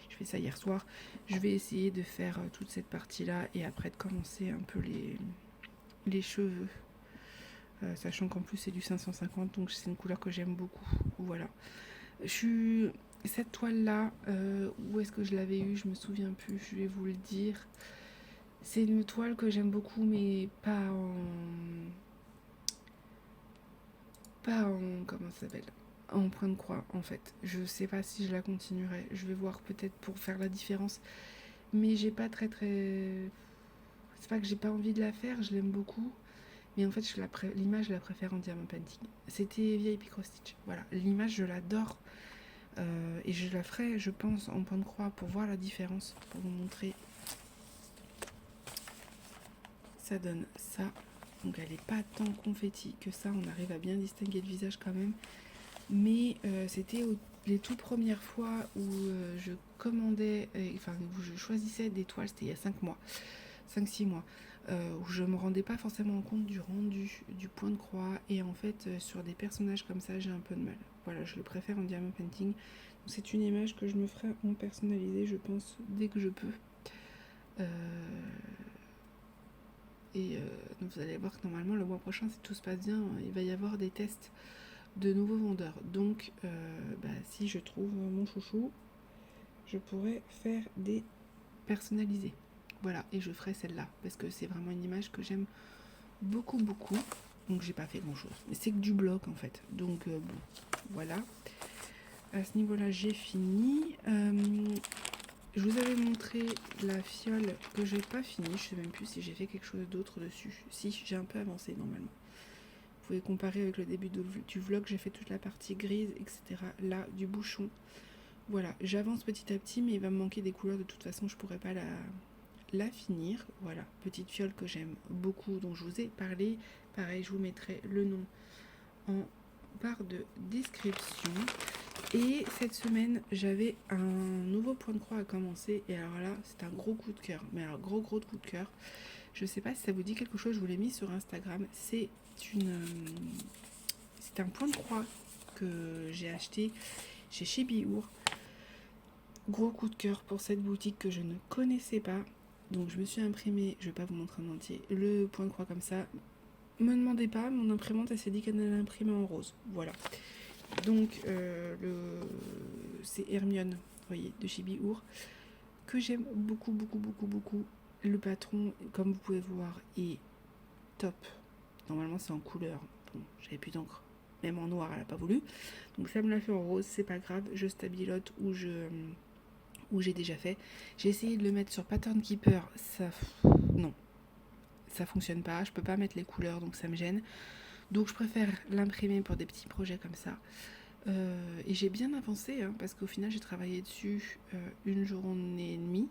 Je fais ça hier soir. Je vais essayer de faire toute cette partie-là et après de commencer un peu les cheveux. Sachant qu'en plus c'est du 550, donc c'est une couleur que j'aime beaucoup. Voilà. Cette toile là, où est-ce que je l'avais eue? Je me souviens plus, je vais vous le dire. C'est une toile que j'aime beaucoup, mais pas en comment ça s'appelle, en point de croix en fait. Je sais pas si je la continuerai. Je vais voir peut-être pour faire la différence, mais j'ai pas très c'est pas que j'ai pas envie de la faire, je l'aime beaucoup. Mais en fait, l'image, je la préfère en diamant painting. C'était VIP Cross Stitch. Voilà, l'image, je l'adore. Et je la ferai, je pense, en point de croix pour voir la différence, pour vous montrer. Ça donne ça. Donc, elle n'est pas tant confetti que ça. On arrive à bien distinguer le visage quand même. Mais c'était les toutes premières fois où je commandais, où je choisissais des toiles. C'était il y a 5-6 mois. Où je me rendais pas forcément compte du rendu du point de croix et en fait sur des personnages comme ça j'ai un peu de mal. Voilà, je le préfère en diamond painting. C'est une image que je me ferai en personnalisé, je pense, dès que je peux. Donc vous allez voir que normalement le mois prochain, si tout se passe bien, il va y avoir des tests de nouveaux vendeurs. Donc si je trouve mon chouchou, je pourrais faire des personnalisés. Voilà, et je ferai celle-là parce que c'est vraiment une image que j'aime beaucoup, beaucoup. Donc j'ai pas fait grand-chose. Mais c'est que du bloc en fait. Donc bon, voilà. À ce niveau-là, j'ai fini. Je vous avais montré la fiole que j'ai pas fini. Je sais même plus si j'ai fait quelque chose d'autre dessus. Si, j'ai un peu avancé normalement. Vous pouvez comparer avec le début du vlog. J'ai fait toute la partie grise, etc. Là, du bouchon. Voilà, j'avance petit à petit, mais il va me manquer des couleurs. De toute façon, je pourrais pas la finir. Voilà, petite fiole que j'aime beaucoup, dont je vous ai parlé. Pareil, je vous mettrai le nom en barre de description. Et cette semaine, j'avais un nouveau point de croix à commencer. Et alors là, c'est un gros coup de cœur. Mais alors, gros coup de cœur. Je sais pas si ça vous dit quelque chose, je vous l'ai mis sur Instagram. C'est un point de croix que j'ai acheté chez Chibiour. Gros coup de cœur pour cette boutique que je ne connaissais pas. Donc je me suis imprimé, je vais pas vous montrer en entier, le point de croix comme ça. Me demandez pas, mon imprimante elle s'est dit qu'elle allait imprimer en rose. Voilà. Donc c'est Hermione, vous voyez, de Chibiour, que j'aime beaucoup, beaucoup, beaucoup, beaucoup. Le patron, comme vous pouvez voir, est top. Normalement c'est en couleur. Bon, j'avais plus d'encre. Même en noir, elle a pas voulu. Donc ça me l'a fait en rose, c'est pas grave. Je stabilote où j'ai déjà fait. J'ai essayé de le mettre sur Pattern Keeper. Non, ça fonctionne pas. Je peux pas mettre les couleurs, donc ça me gêne. Donc je préfère l'imprimer pour des petits projets comme ça. Et j'ai bien avancé, hein, parce qu'au final j'ai travaillé dessus une journée et demie.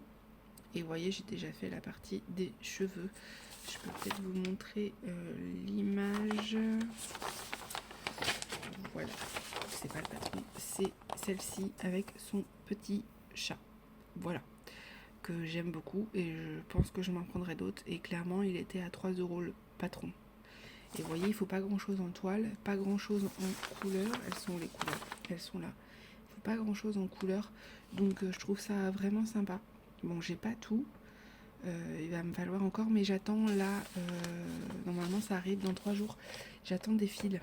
Et vous voyez, j'ai déjà fait la partie des cheveux. Je peux peut-être vous montrer l'image. Voilà, c'est pas le patron, c'est celle-ci avec son petit chat. Voilà, que j'aime beaucoup et je pense que je m'en prendrai d'autres. Et clairement, il était à 3 € le patron. Et vous voyez, il faut pas grand-chose en toile, pas grand-chose en couleur. Elles sont où les couleurs? Elles sont là. Il faut pas grand-chose en couleur, donc je trouve ça vraiment sympa. Bon, j'ai pas tout. Il va me falloir encore, mais j'attends là, normalement ça arrive dans 3 jours. J'attends des fils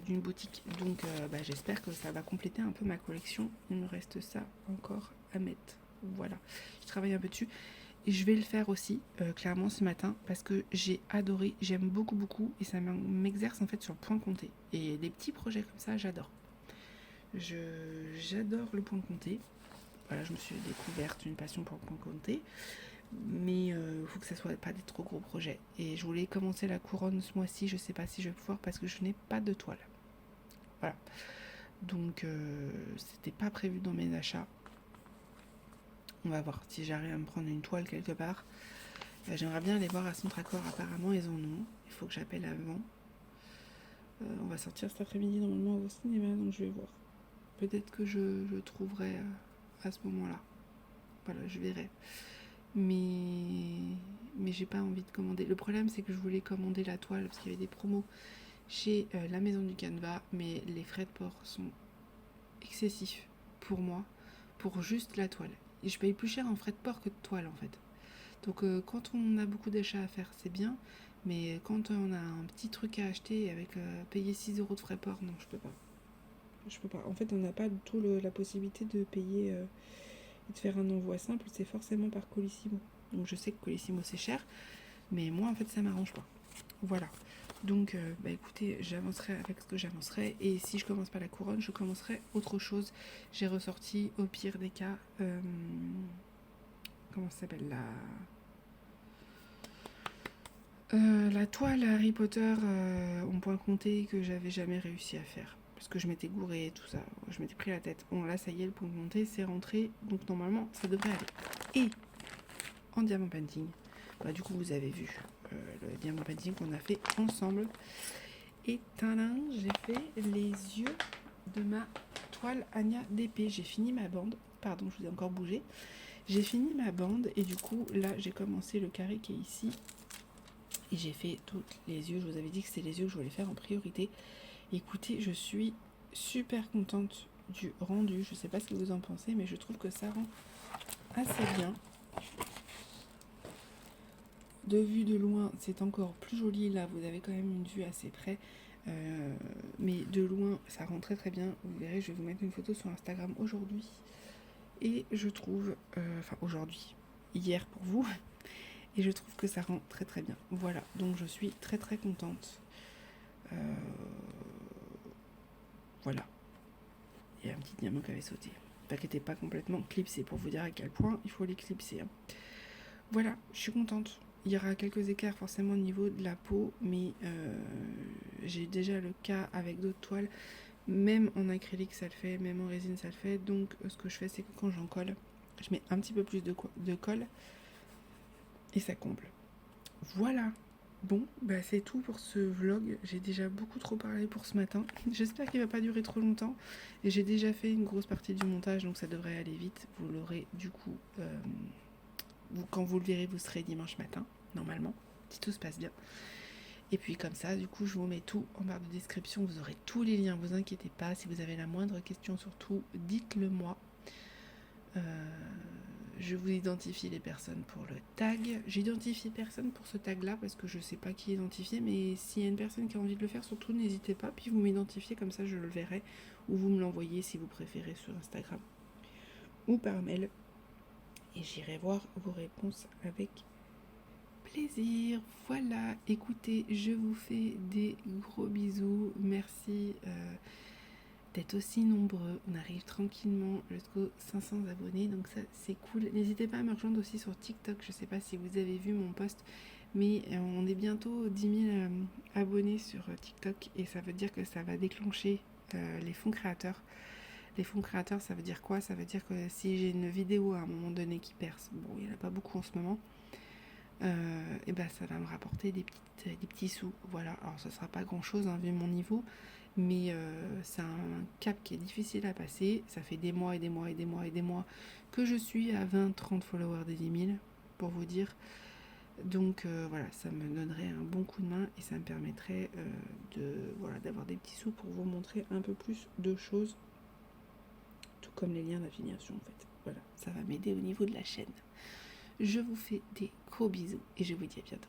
d'une boutique, donc j'espère que ça va compléter un peu ma collection. Il me reste ça encore à mettre. Voilà, je travaille un peu dessus et je vais le faire aussi clairement ce matin parce que j'ai adoré, j'aime beaucoup beaucoup et ça m'exerce en fait sur le point compté. Et les petits projets comme ça, j'adore. J'adore le point compté. Voilà, je me suis découverte une passion pour le point compté. Mais il faut que ça soit pas des trop gros projets. Et je voulais commencer la couronne ce mois-ci. Je sais pas si je vais pouvoir parce que je n'ai pas de toile. Voilà. Donc c'était pas prévu dans mes achats. On va voir si j'arrive à me prendre une toile quelque part. J'aimerais bien aller voir à Centracor. Apparemment ils en ont. Il faut que j'appelle avant. On va sortir cet après-midi normalement au cinéma, donc je vais voir. Peut-être que je trouverai à ce moment-là. Voilà, je verrai. Mais j'ai pas envie de commander. Le problème c'est que je voulais commander la toile parce qu'il y avait des promos chez la maison du canevas, mais les frais de port sont excessifs pour moi, pour juste la toile. Et je paye plus cher en frais de port que de toile en fait. Donc quand on a beaucoup d'achats à faire c'est bien, mais quand on a un petit truc à acheter avec payer 6 € de frais de port, non je peux pas. Je peux pas. En fait on n'a pas du tout la possibilité de payer de faire un envoi simple, c'est forcément par Colissimo. Donc je sais que Colissimo c'est cher, mais moi en fait ça m'arrange pas. Voilà. Donc écoutez, j'avancerai avec ce que j'avancerai, et si je commence pas la couronne, je commencerai autre chose. J'ai ressorti au pire des cas comment ça s'appelle la toile Harry Potter en point compté que j'avais jamais réussi à faire. Parce que je m'étais gourée et tout ça, je m'étais pris la tête. Bon là ça y est, le point compté c'est rentré, donc normalement ça devrait aller. Et en diamant painting, du coup vous avez vu le diamant painting qu'on a fait ensemble. Et tadam, j'ai fait les yeux de ma toile Anya d'épée. J'ai fini ma bande, pardon je vous ai encore bougé. J'ai fini ma bande et du coup là j'ai commencé le carré qui est ici. Et j'ai fait tous les yeux, je vous avais dit que c'était les yeux que je voulais faire en priorité. Écoutez, je suis super contente du rendu. Je sais pas ce que vous en pensez, mais je trouve que ça rend assez bien. De vue de loin, c'est encore plus joli. Là, vous avez quand même une vue assez près. Mais de loin, ça rend très très bien. Vous verrez, je vais vous mettre une photo sur Instagram aujourd'hui. Et je trouve... aujourd'hui, hier pour vous. Et je trouve que ça rend très très bien. Voilà, donc je suis très très contente. Voilà. Il y a un petit diamant qui avait sauté. Enfin, qui n'était pas complètement clipsé, pour vous dire à quel point il faut les clipser. Hein. Voilà, je suis contente. Il y aura quelques écarts forcément au niveau de la peau, mais j'ai déjà le cas avec d'autres toiles. Même en acrylique ça le fait, même en résine ça le fait. Donc ce que je fais c'est que quand j'en colle, je mets un petit peu plus de colle et ça comble. Voilà. Bon, c'est tout pour ce vlog. J'ai déjà beaucoup trop parlé pour ce matin. J'espère qu'il va pas durer trop longtemps. Et j'ai déjà fait une grosse partie du montage, donc ça devrait aller vite. Vous l'aurez du coup, quand vous le verrez, vous serez dimanche matin. normalement, si tout se passe bien. Et puis comme ça, du coup, je vous mets tout en barre de description. Vous aurez tous les liens, vous inquiétez pas. Si vous avez la moindre question, surtout, dites-le moi. Je vous identifie les personnes pour le tag. J'identifie personne pour ce tag-là parce que je sais pas qui identifier. Mais s'il y a une personne qui a envie de le faire, surtout, n'hésitez pas. Puis vous m'identifiez, comme ça, je le verrai. Ou vous me l'envoyez si vous préférez sur Instagram ou par mail. Et j'irai voir vos réponses avec plaisir. Voilà, écoutez, je vous fais des gros bisous. Merci d'être aussi nombreux. On arrive tranquillement jusqu'aux 500 abonnés, donc ça c'est cool. N'hésitez pas à me rejoindre aussi sur TikTok. Je sais pas si vous avez vu mon post, mais on est bientôt 10 000 abonnés sur TikTok et ça veut dire que ça va déclencher les fonds créateurs. Les fonds créateurs, ça veut dire quoi? Ça veut dire que si j'ai une vidéo à un moment donné qui perce, bon, il n'y en a pas beaucoup en ce moment, et ben ça va me rapporter des petits sous. Voilà, alors ça sera pas grand chose vu mon niveau, mais c'est un cap qui est difficile à passer. Ça fait des mois et des mois et des mois et des mois que je suis à 20-30 followers des 10 000, pour vous dire. Donc voilà, ça me donnerait un bon coup de main et ça me permettrait d'avoir des petits sous pour vous montrer un peu plus de choses, tout comme les liens d'affiliation en fait. Voilà, ça va m'aider au niveau de la chaîne. Je vous fais des gros bisous et je vous dis à bientôt.